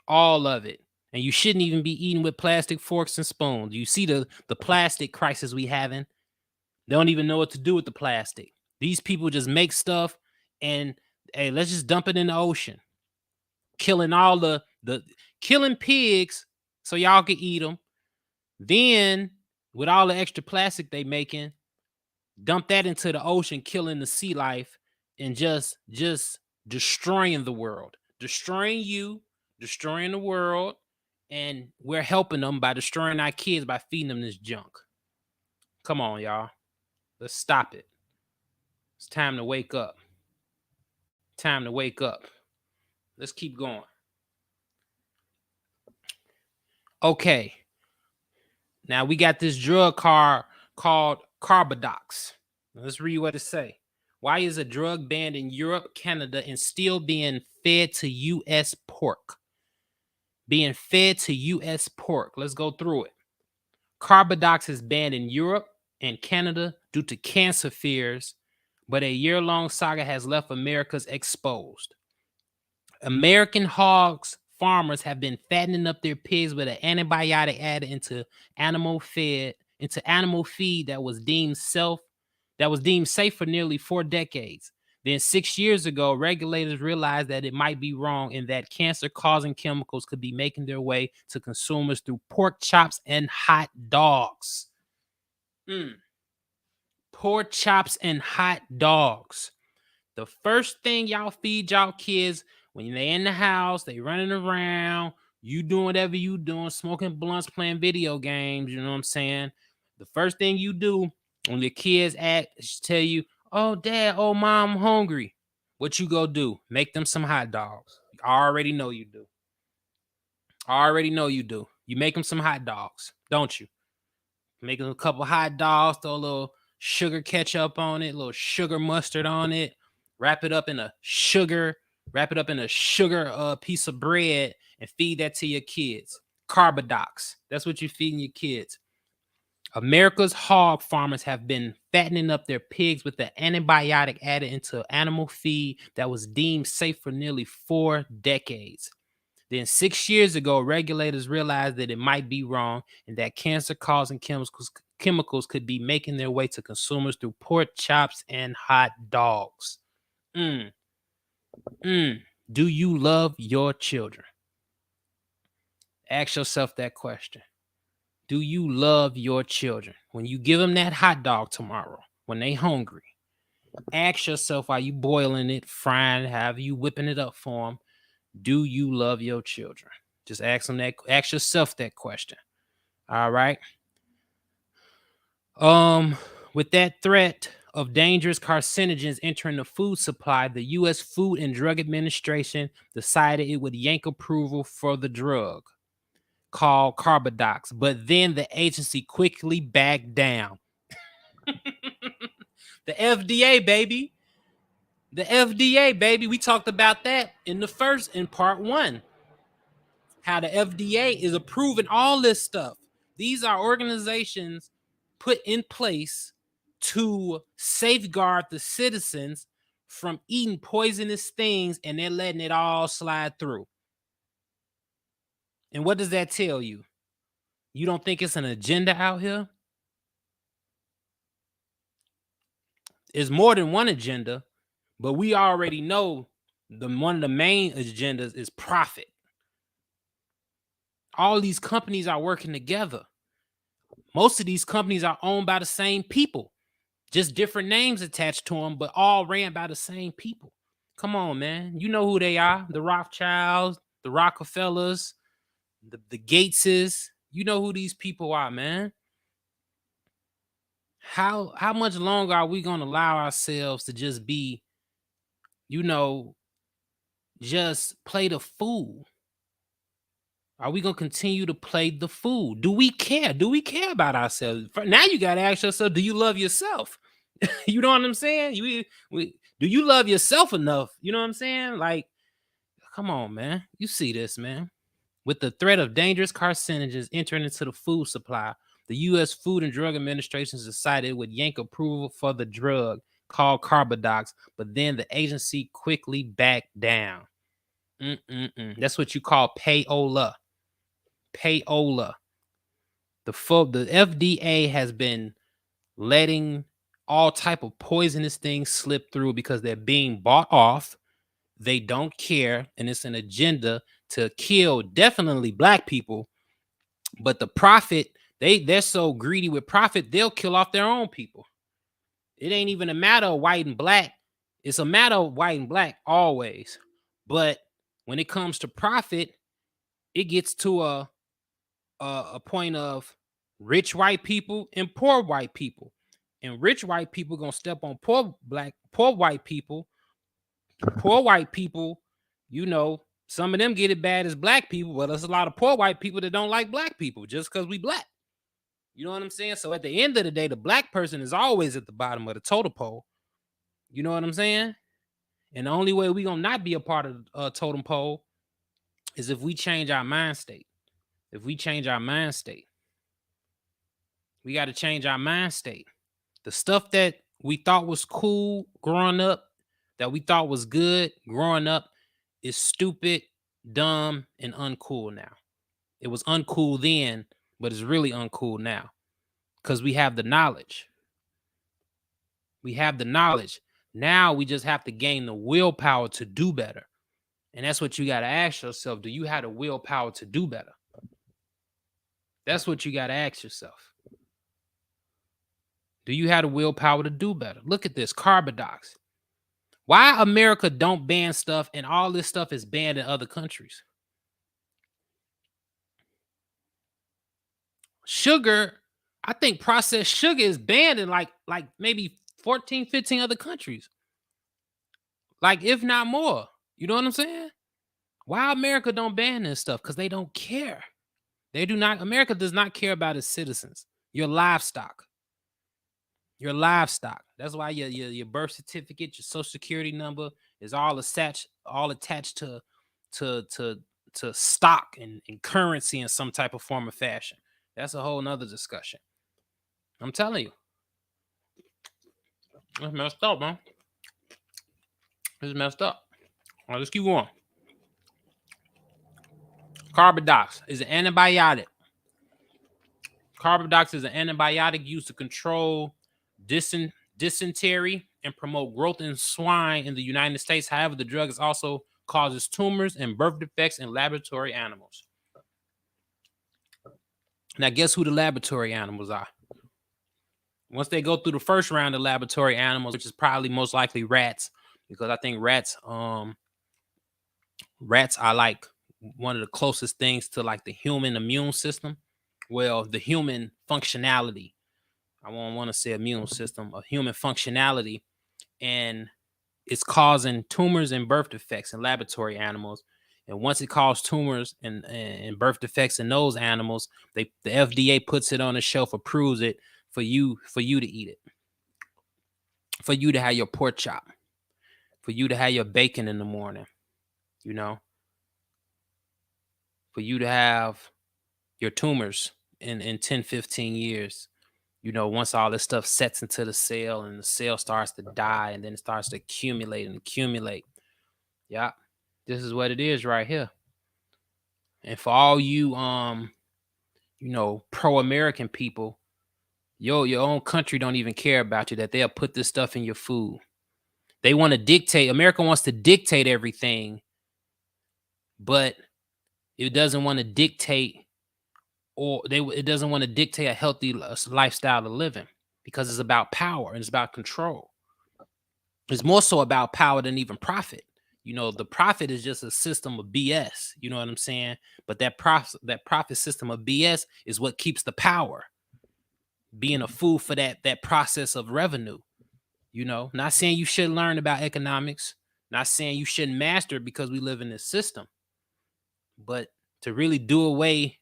All of it. And you shouldn't even be eating with plastic forks and spoons. You see the plastic crisis we having. They don't even know what to do with the plastic. These people just make stuff and, hey, let's just dump it in the ocean. Killing all the killing pigs so y'all can eat them. Then, with all the extra plastic they making, dump that into the ocean, killing the sea life and just destroying the world. Destroying you, destroying the world, and we're helping them by destroying our kids by feeding them this junk. Come on, y'all. Let's stop it. It's time to wake up. Time to wake up. Let's keep going. Okay. Now we got this drug called Carbadox. Let's read what it say. Why is a drug banned in Europe, Canada, and still being fed to U.S. pork? Being fed to U.S. pork. Let's go through it. Carbadox is banned in Europe and Canada due to cancer fears, but a year-long saga has left Americans exposed. American hogs farmers have been fattening up their pigs with an antibiotic added into animal feed that was deemed safe for nearly 4 decades. Then 6 years ago, regulators realized that it might be wrong and that cancer-causing chemicals could be making their way to consumers through pork chops and hot dogs. Pork chops and hot dogs. The first thing y'all feed y'all kids when they in the house, they running around, you doing whatever you doing, smoking blunts, playing video games, you know what I'm saying? The first thing you do when the kids tell you, oh, dad, oh, mom, I'm hungry. What you go do? Make them some hot dogs. I already know you do. You make them some hot dogs, don't you? Make them a couple hot dogs, throw a little sugar ketchup on it, a little sugar mustard on it, wrap it up in a sugar piece of bread and feed that to your kids. Carbadox. That's what you're feeding your kids. America's hog farmers have been fattening up their pigs with the antibiotic added into animal feed that was deemed safe for nearly 4 decades. Then 6 years ago, regulators realized that it might be wrong and that cancer-causing chemicals could be making their way to consumers through pork chops and hot dogs. Do you love your children? Ask yourself that question. Do you love your children? When you give them that hot dog tomorrow, when they hungry, ask yourself, are you boiling it, frying, however you whipping it up for them? Do you love your children? Just ask yourself that question. All right. With that threat of dangerous carcinogens entering the food supply, the U.S. Food and Drug Administration decided it would yank approval for the drug called Carbadox, but then the agency quickly backed down. The FDA, baby. The FDA, baby. We talked about that in part 1. How the FDA is approving all this stuff. These are organizations put in place to safeguard the citizens from eating poisonous things, and they're letting it all slide through. And what does that tell you? You don't think it's an agenda out here? It's more than one agenda, but we already know one of the main agendas is profit. All these companies are working together. Most of these companies are owned by the same people, just different names attached to them, but all ran by the same people. Come on, man. You know who they are. The Rothschilds, the Rockefellers, the Gateses. You know who these people are, man. How much longer are we going to allow ourselves to just be, just play the fool? Are we going to continue to play the fool? Do we care? Do we care about ourselves? Now you got to ask yourself, do you love yourself? You know what I'm saying? Do you love yourself enough? You know what I'm saying? Like, come on, man. You see this, man. With the threat of dangerous carcinogens entering into the food supply, the U.S. Food and Drug Administration decided it would yank approval for the drug called Carbadox, but then the agency quickly backed down. That's what you call payola. Payola. The FDA has been letting all type of poisonous things slip through because they're being bought off. They don't care, and it's an agenda to kill definitely black people. But the profit, they're so greedy with profit, they'll kill off their own people. It ain't even a matter of white and black. It's a matter of white and black always. But when it comes to profit, it gets to a point of rich white people and poor white people. And rich white people gonna step on poor white people. Poor white people, some of them get it bad as black people, but there's a lot of poor white people that don't like black people just because we black. You know what I'm saying? So at the end of the day, the black person is always at the bottom of the totem pole. You know what I'm saying? And the only way we gonna not be a part of totem pole is if we change our mind state. If we change our mind state, we got to change our mind state. The stuff that we thought was cool growing up, that we thought was good growing up, is stupid, dumb, and uncool now. It was uncool then, but it's really uncool now because we have the knowledge. We have the knowledge. Now we just have to gain the willpower to do better. And that's what you got to ask yourself. Do you have the willpower to do better? That's what you got to ask yourself. Do you have the willpower to do better? Look at this, Carbadox. Why America don't ban stuff and all this stuff is banned in other countries? Sugar, I think processed sugar is banned in like maybe 14, 15 other countries. Like, if not more. You know what I'm saying? Why America don't ban this stuff? Because they don't care. They do not. America does not care about its citizens. Your livestock. Your livestock. That's why your birth certificate, your social security number is all attached to stock and currency in some type of form or fashion. That's a whole nother discussion. I'm telling you. It's messed up, man. It's messed up. All right, let's keep going. Carbadox is an antibiotic. Carbadox is an antibiotic used to control dysentery and promote growth in swine in the United States. However, the drug also causes tumors and birth defects in laboratory animals. Now, guess who the laboratory animals are? Once they go through the first round of laboratory animals, which is probably most likely rats, because I think rats rats are like one of the closest things to like the human immune system. Well, the human functionality. I won't want to say immune system, a human functionality, and it's causing tumors and birth defects in laboratory animals. And once it causes tumors and birth defects in those animals, the FDA puts it on the shelf, approves it for you to eat it, for you to have your pork chop, for you to have your bacon in the morning, you know, for you to have your tumors in 10, 15 years. You know, once all this stuff sets into the cell and the cell starts to die and then it starts to accumulate and accumulate. Yeah, this is what it is right here. And for all you pro-American people, your own country don't even care about you, that they'll put this stuff in your food. They want to dictate. America wants to dictate everything, but it doesn't want to dictate, it doesn't want to dictate a healthy lifestyle of living, because it's about power and it's about control. It's more so about power than even profit. You know, the profit is just a system of BS. You know what I'm saying? But that profit system of BS is what keeps the power, being a fool for that process of revenue. You know, not saying you shouldn't learn about economics, not saying you shouldn't master it because we live in this system, but to really do away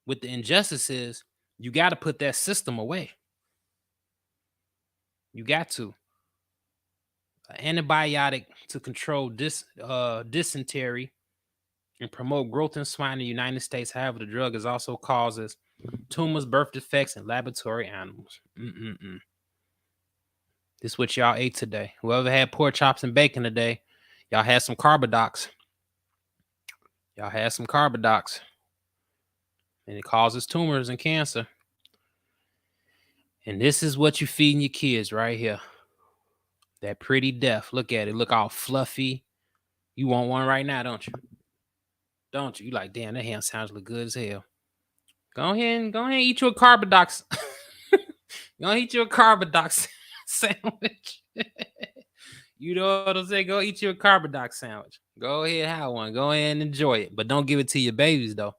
with the injustices, you got to put that system away. You got to. An antibiotic to control dysentery and promote growth in swine in the United States. However, the drug is also causes tumors, birth defects, in laboratory animals. This is what y'all ate today. Whoever had pork chops and bacon today, y'all had some Carbadox. Y'all had some Carbadox. And it causes tumors and cancer. And this is what you feeding your kids right here. That pretty death. Look at it. Look all fluffy. You want one right now, don't you? Don't you? You like, damn, that ham sounds look good as hell. Go ahead and eat you a Carbadox. Go eat you a Carbadox sandwich. You know what I'm saying? Go eat you a Carbadox sandwich. Go ahead, have one. Go ahead and enjoy it. But don't give it to your babies, though.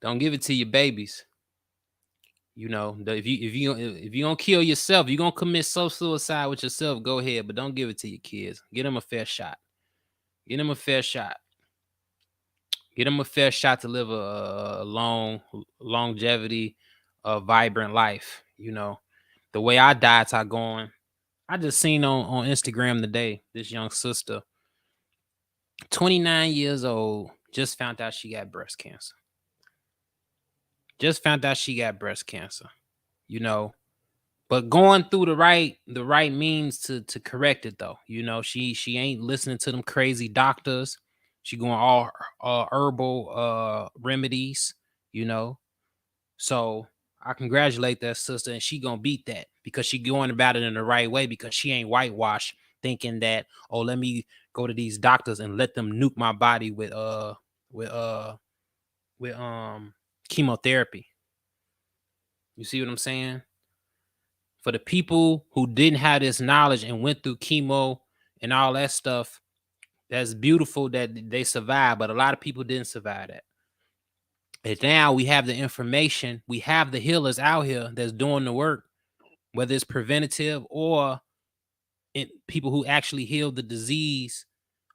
Don't give it to your babies. You know, if you gonna kill yourself, you're gonna commit self-suicide with yourself, go ahead, but don't give it to your kids. Get them a fair shot. Get them a fair shot. Get them a fair shot to live a long longevity, a vibrant life. You know, the way our diets are going. I just seen on Instagram today, this young sister, 29 years old, just found out she got breast cancer. Just found out she got breast cancer. You know, but going through the right means to correct it though. You know, she ain't listening to them crazy doctors. She going all herbal remedies, you know. So I congratulate that sister, and she gonna beat that because she going about it in the right way, because she ain't whitewashed thinking that, oh, let me go to these doctors and let them nuke my body with chemotherapy. You see what I'm saying? For the people who didn't have this knowledge and went through chemo and all that stuff, that's beautiful that they survived, but a lot of people didn't survive that. And now we have the information, we have the healers out here that's doing the work, whether it's preventative or people who actually heal the disease,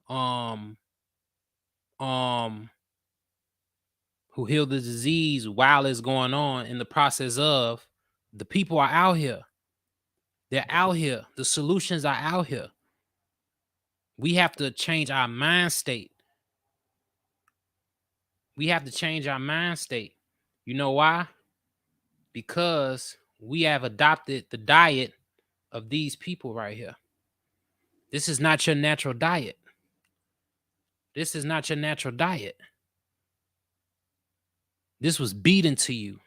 who heal the disease while it's going on in the process of. The people are out here. They're out here. The solutions are out here. We have to change our mind state. We have to change our mind state. You know why? Because we have adopted the diet of these people right here. This is not your natural diet. This is not your natural diet. This was beaten to you.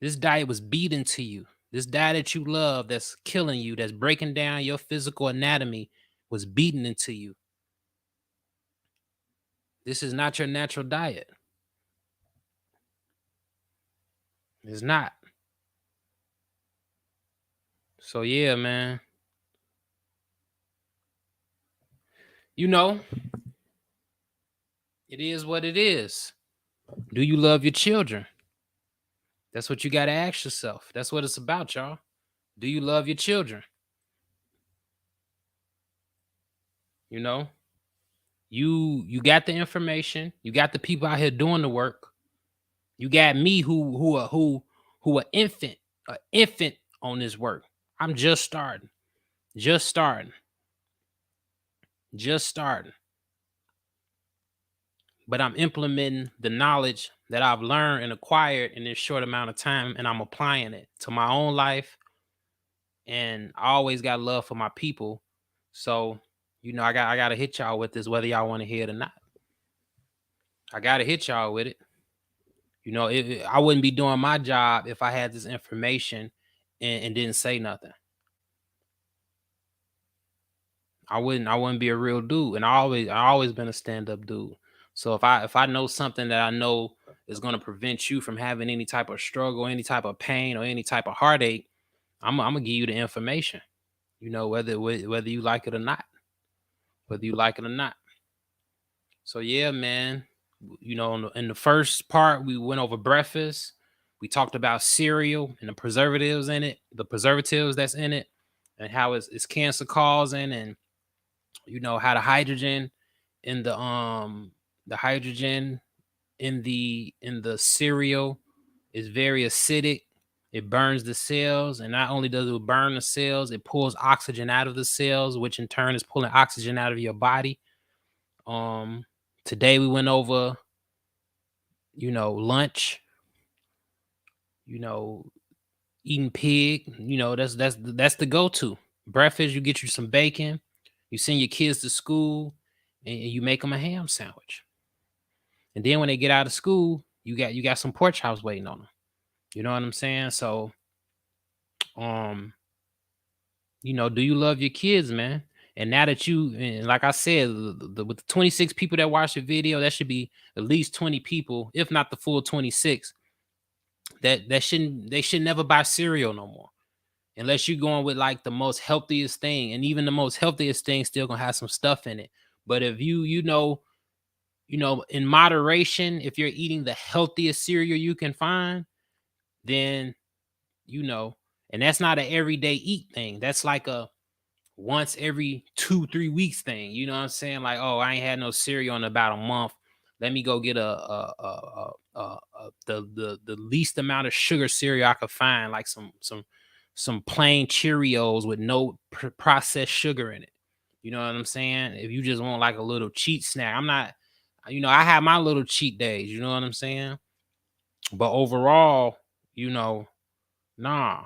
This diet was beaten to you. This diet that you love, that's killing you, that's breaking down your physical anatomy, was beaten into you. This is not your natural diet. It's not. So yeah, man. you know, it is what it is. Do you love your children? That's what you got to ask yourself. That's what it's about, y'all. Do you love your children? You know, you got the information. You got the people out here doing the work. You got me who an infant on this work. I'm just starting, just starting, just starting. But I'm implementing the knowledge that I've learned and acquired in this short amount of time, and I'm applying it to my own life. And I always got love for my people. So, I gotta hit y'all with this, whether y'all want to hear it or not. I gotta hit y'all with it. I wouldn't be doing my job if I had this information and didn't say nothing. I wouldn't be a real dude. And I always been a stand-up dude. So if I know something that I know is gonna prevent you from having any type of struggle, any type of pain, or any type of heartache, I'm gonna give you the information. Whether you like it or not. Whether you like it or not. So yeah, man. In the first part, we went over breakfast. We talked about cereal and the preservatives in it, the preservatives that's in it, and how it's cancer causing, and how in the the hydrogen in the cereal is very acidic. It burns the cells, and not only does it burn the cells, it pulls oxygen out of the cells, which in turn is pulling oxygen out of your body. Today we went over, lunch, you know, eating pig, that's the go-to. Breakfast, you get you some bacon, you send your kids to school, and you make them a ham sandwich. And then when they get out of school, you got some pork chops waiting on them. You know what I'm saying? So, um, do you love your kids, man? And now that and like I said, with the 26 people that watch the video, that should be at least 20 people, if not the full 26, they should never buy cereal no more. Unless you're going with like the most healthiest thing. And even the most healthiest thing still gonna have some stuff in it. But if in moderation, if you're eating the healthiest cereal you can find, then and that's not an everyday eat thing. That's like a once every 2-3 weeks thing. You know what I'm saying? Like, oh, I ain't had no cereal in about a month. Let me go get the least amount of sugar cereal I could find, like some plain Cheerios with no processed sugar in it. You know what I'm saying? If you just want like a little cheat snack, I'm not. I have my little cheat days. You know what I'm saying? But overall, nah,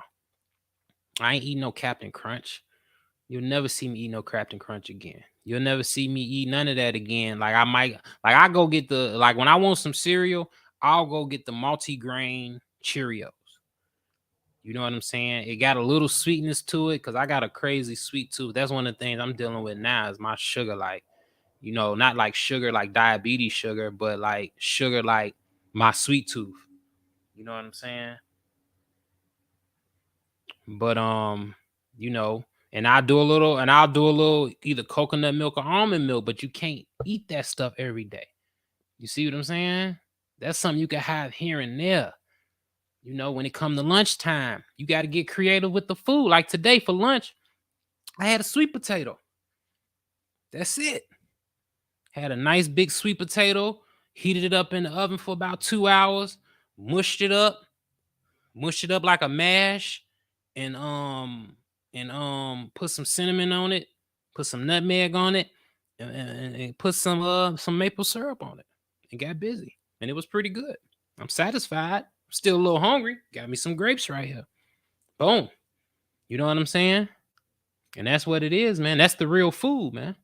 I ain't eating no Captain Crunch. You'll never see me eat no Captain Crunch again. You'll never see me eat none of that again. I go get when I want some cereal, I'll go get the multi-grain Cheerios. You know what I'm saying? It got a little sweetness to it because I got a crazy sweet tooth. That's one of the things I'm dealing with now is my sugar. Like, not like sugar like diabetes sugar, but like sugar like my sweet tooth. You know what I'm saying? But and I'll do a little either coconut milk or almond milk, but you can't eat that stuff every day. You see what I'm saying? That's something you can have here and there. When it comes to lunchtime, you got to get creative with the food. Like today for lunch, I had a sweet potato. That's it. Had a nice big sweet potato, heated it up in the oven for about 2 hours, mushed it up like a mash, and put some cinnamon on it, put some nutmeg on it, and put some maple syrup on it, and got busy. And it was pretty good. I'm satisfied. Still a little hungry. Got me some grapes right here. Boom. You know what I'm saying? And that's what it is, man. That's the real food, man.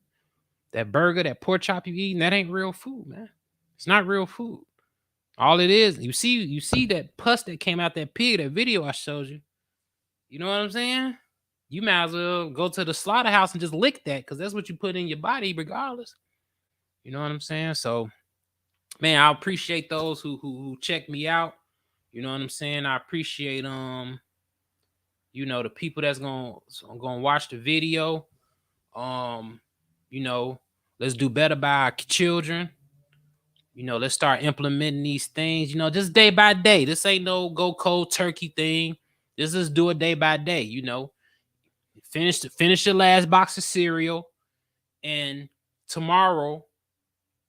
That burger, that pork chop you eating, that ain't real food, man. It's not real food. All it is, you see that pus that came out that pig, that video I showed you. You know what I'm saying? You might as well go to the slaughterhouse and just lick that because that's what you put in your body regardless. You know what I'm saying? So, man, I appreciate those who check me out. You know what I'm saying? I appreciate the people that's gonna watch the video. You know, Let's do better by our children. Let's start implementing these things, just day by day. This ain't no go cold turkey thing. Just do it day by day, Finish the last box of cereal, and tomorrow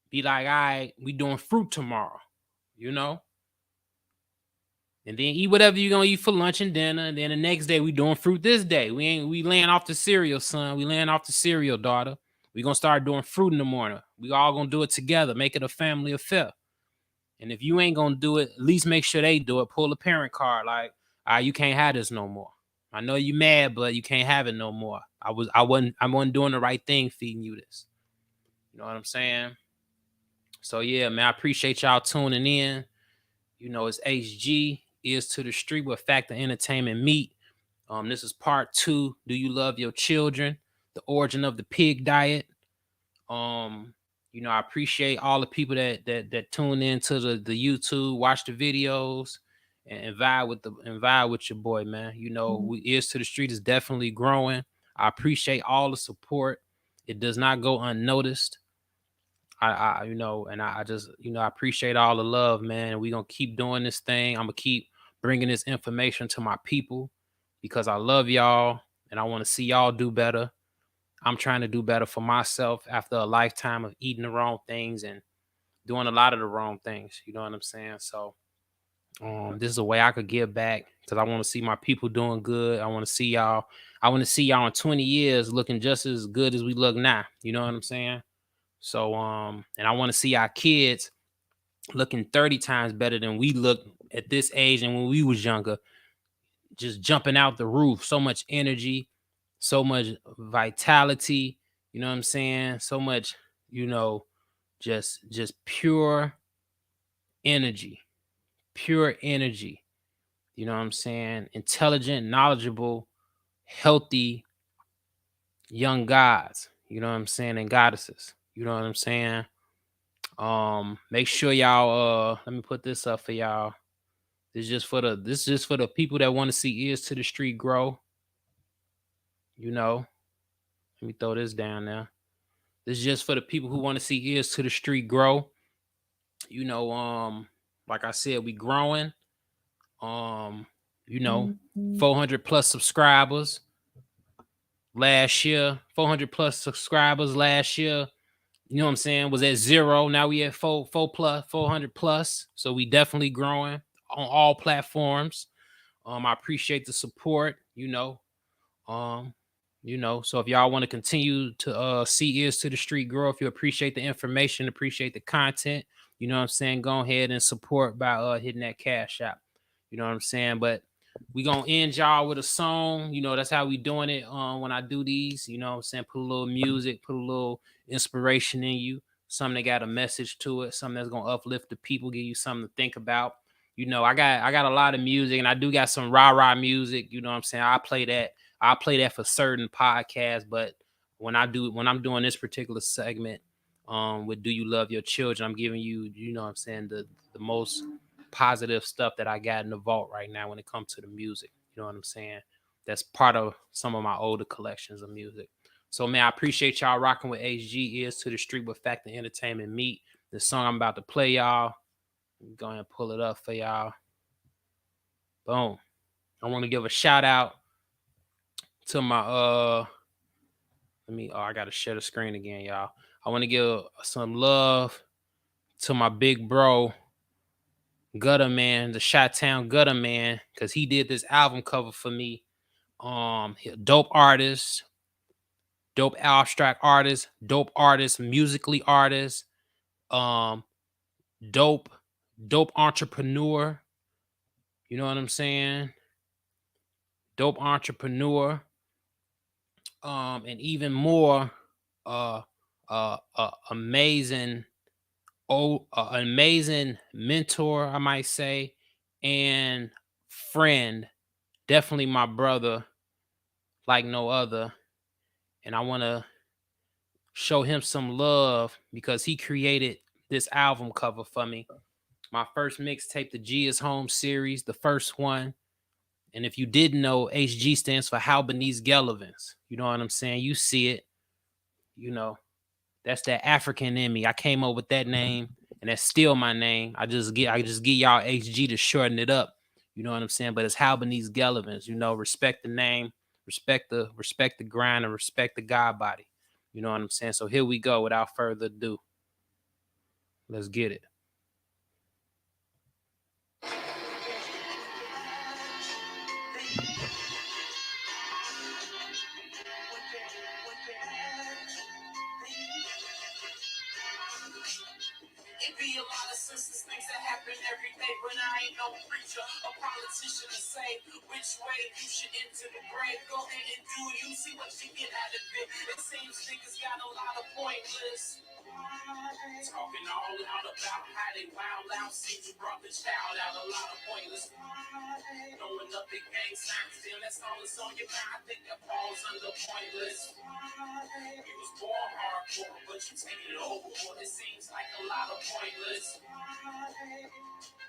be like, all right, we doing fruit tomorrow, and then eat whatever you're gonna eat for lunch and dinner. And then the next day we doing fruit this day. We laying off the cereal, son. We laying off the cereal, daughter. We gonna start doing fruit in the morning. We all gonna do it together, make it a family affair. And if you ain't gonna do it, at least make sure they do it. Pull a parent card, like, you can't have this no more. I know you mad, but you can't have it no more. I wasn't doing the right thing feeding you this. You know what I'm saying? So yeah, man, I appreciate y'all tuning in. It's HG, Ears to the Street, with Factor Entertainment Meet. This is part 2. Do you love your children? The origin of the pig diet. I appreciate all the people that tune into the YouTube, watch the videos, and vibe with your boy, man. Ears to the Street is definitely growing. I appreciate all the support. It does not go unnoticed. I just, I appreciate all the love, man. We're going to keep doing this thing. I'm going to keep bringing this information to my people because I love y'all and I want to see y'all do better. I'm trying to do better for myself after a lifetime of eating the wrong things and doing a lot of the wrong things. You know what I'm saying? So this is a way I could give back because I want to see my people doing good. I want to see y'all. I want to see y'all in 20 years looking just as good as we look now. You know what I'm saying? So, and I want to see our kids looking 30 times better than we look at this age and when we was younger, just jumping out the roof. So much energy, so much vitality. You know what I'm saying? So much, just pure energy. You know what I'm saying? Intelligent, knowledgeable, healthy young gods. You know what I'm saying? And goddesses. You know what I'm saying? Make sure y'all let me put this up for y'all. This is just for the people that want to see Ears to the Street grow. Let me throw this down there. This is just for the people who want to see Ears to the Street grow. Like I said, we growing. 400 plus subscribers last year. 400 plus subscribers last year. You know what I'm saying? Was at 0. Now we at 400 plus. So we definitely growing on all platforms. I appreciate the support, so if y'all want to continue to see Ears to the Street grow, if you appreciate the information, appreciate the content, you know what I'm saying, go ahead and support by hitting that cash app. You know what I'm saying? But we gonna end y'all with a song. That's how we doing it when I do these. You know what I'm saying? Put a little music, put a little inspiration in you, something that got a message to it, something that's gonna uplift the people, give you something to think about. I got a lot of music, and I do got some rah-rah music. You know what I'm saying? I'll play that for certain podcasts, but when I'm doing this particular segment with Do You Love Your Children, I'm giving you, you know what I'm saying, the most positive stuff that I got in the vault right now when it comes to the music. You know what I'm saying? That's part of some of my older collections of music. So, man, I appreciate y'all rocking with HG, Ears to the Street, with Factor Entertainment Meet. The song I'm about to play, y'all, go ahead and pull it up for y'all. Boom. I want to give a shout out to my I gotta share the screen again, y'all. I want to give some love to my big bro Gutter Man, the Chi-Town Gutter Man, because he did this album cover for me. Dope artist, dope abstract artist, dope artist, musically artist, dope entrepreneur. You know what I'm saying? Dope entrepreneur. And even more amazing amazing mentor, I might say, and friend. Definitely my brother like no other. And I want to show him some love because he created this album cover for me. My first mixtape, the G is Home series, the first one. And if you didn't know, HG stands for How Beneath Gelevins. You know what I'm saying? You see it, That's that African in me. I came up with that name, and that's still my name. I just get y'all HG to shorten it up. You know what I'm saying? But it's Halbanese Gellivans. You know, respect the name, respect the grind, and respect the God body. You know what I'm saying? So here we go. Without further ado, let's get it. It be a lot of senseless things that happen every day, but I ain't no preacher, a politician to say which way you should enter the grave. Go ahead and do you, see what you get out of it. It seems niggas got a lot of pointless talking all out about how they wild out. See you brought the child out, a lot of pointless knowing nothing gang signs, still that's all that's on your mind. I think that falls under pointless. You was born hardcore, but you taking it overboard. It seems like a lot of pointless.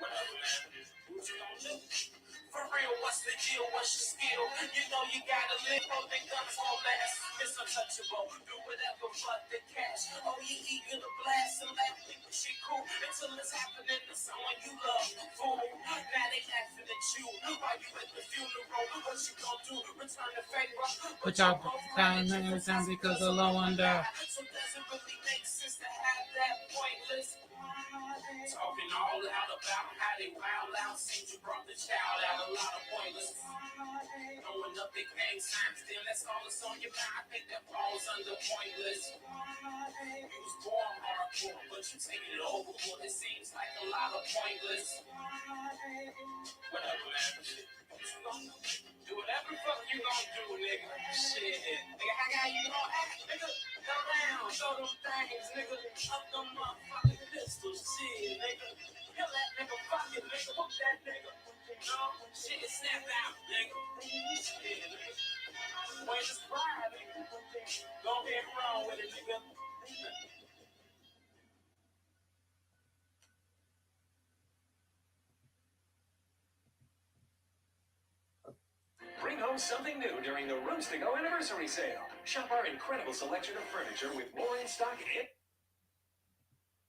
Whatever, man. What you gonna do? For real, what's the deal? What's your skill? You know you gotta live. Holding guns won't last. It's untouchable. Do whatever but the cash. Oh, you eager to blast and laugh. Think shit cool until it's happening to someone you love. Fool. Now they laughing at you. While you at the funeral, what you gonna do? Return the favor. But y'all dying every time because of low under. So does it really make sense to have that pointless talking all out about how they wild out? Since you brought the child out, a lot of pointless knowing nothing gang signs, still that's all that's on your mind. I think that falls under pointless. You was born hardcore, but you taking it overboard. It seems like a lot of pointless. Whatever, man. What you gonna do? Do whatever the fuck you gonna do, nigga. Shit. Nigga, how you gonna act, nigga? Go down, throw them things, nigga. Up them motherfucking pistols, shit, nigga. Kill that nigga, fuck it, nigga. Hook that nigga. No, shit, snap out, nigga. Shit, nigga. Where's the pride, nigga? Go ahead and run with it, nigga. Bring home something new during the Rooms to Go anniversary sale. Shop our incredible selection of furniture with more in stock and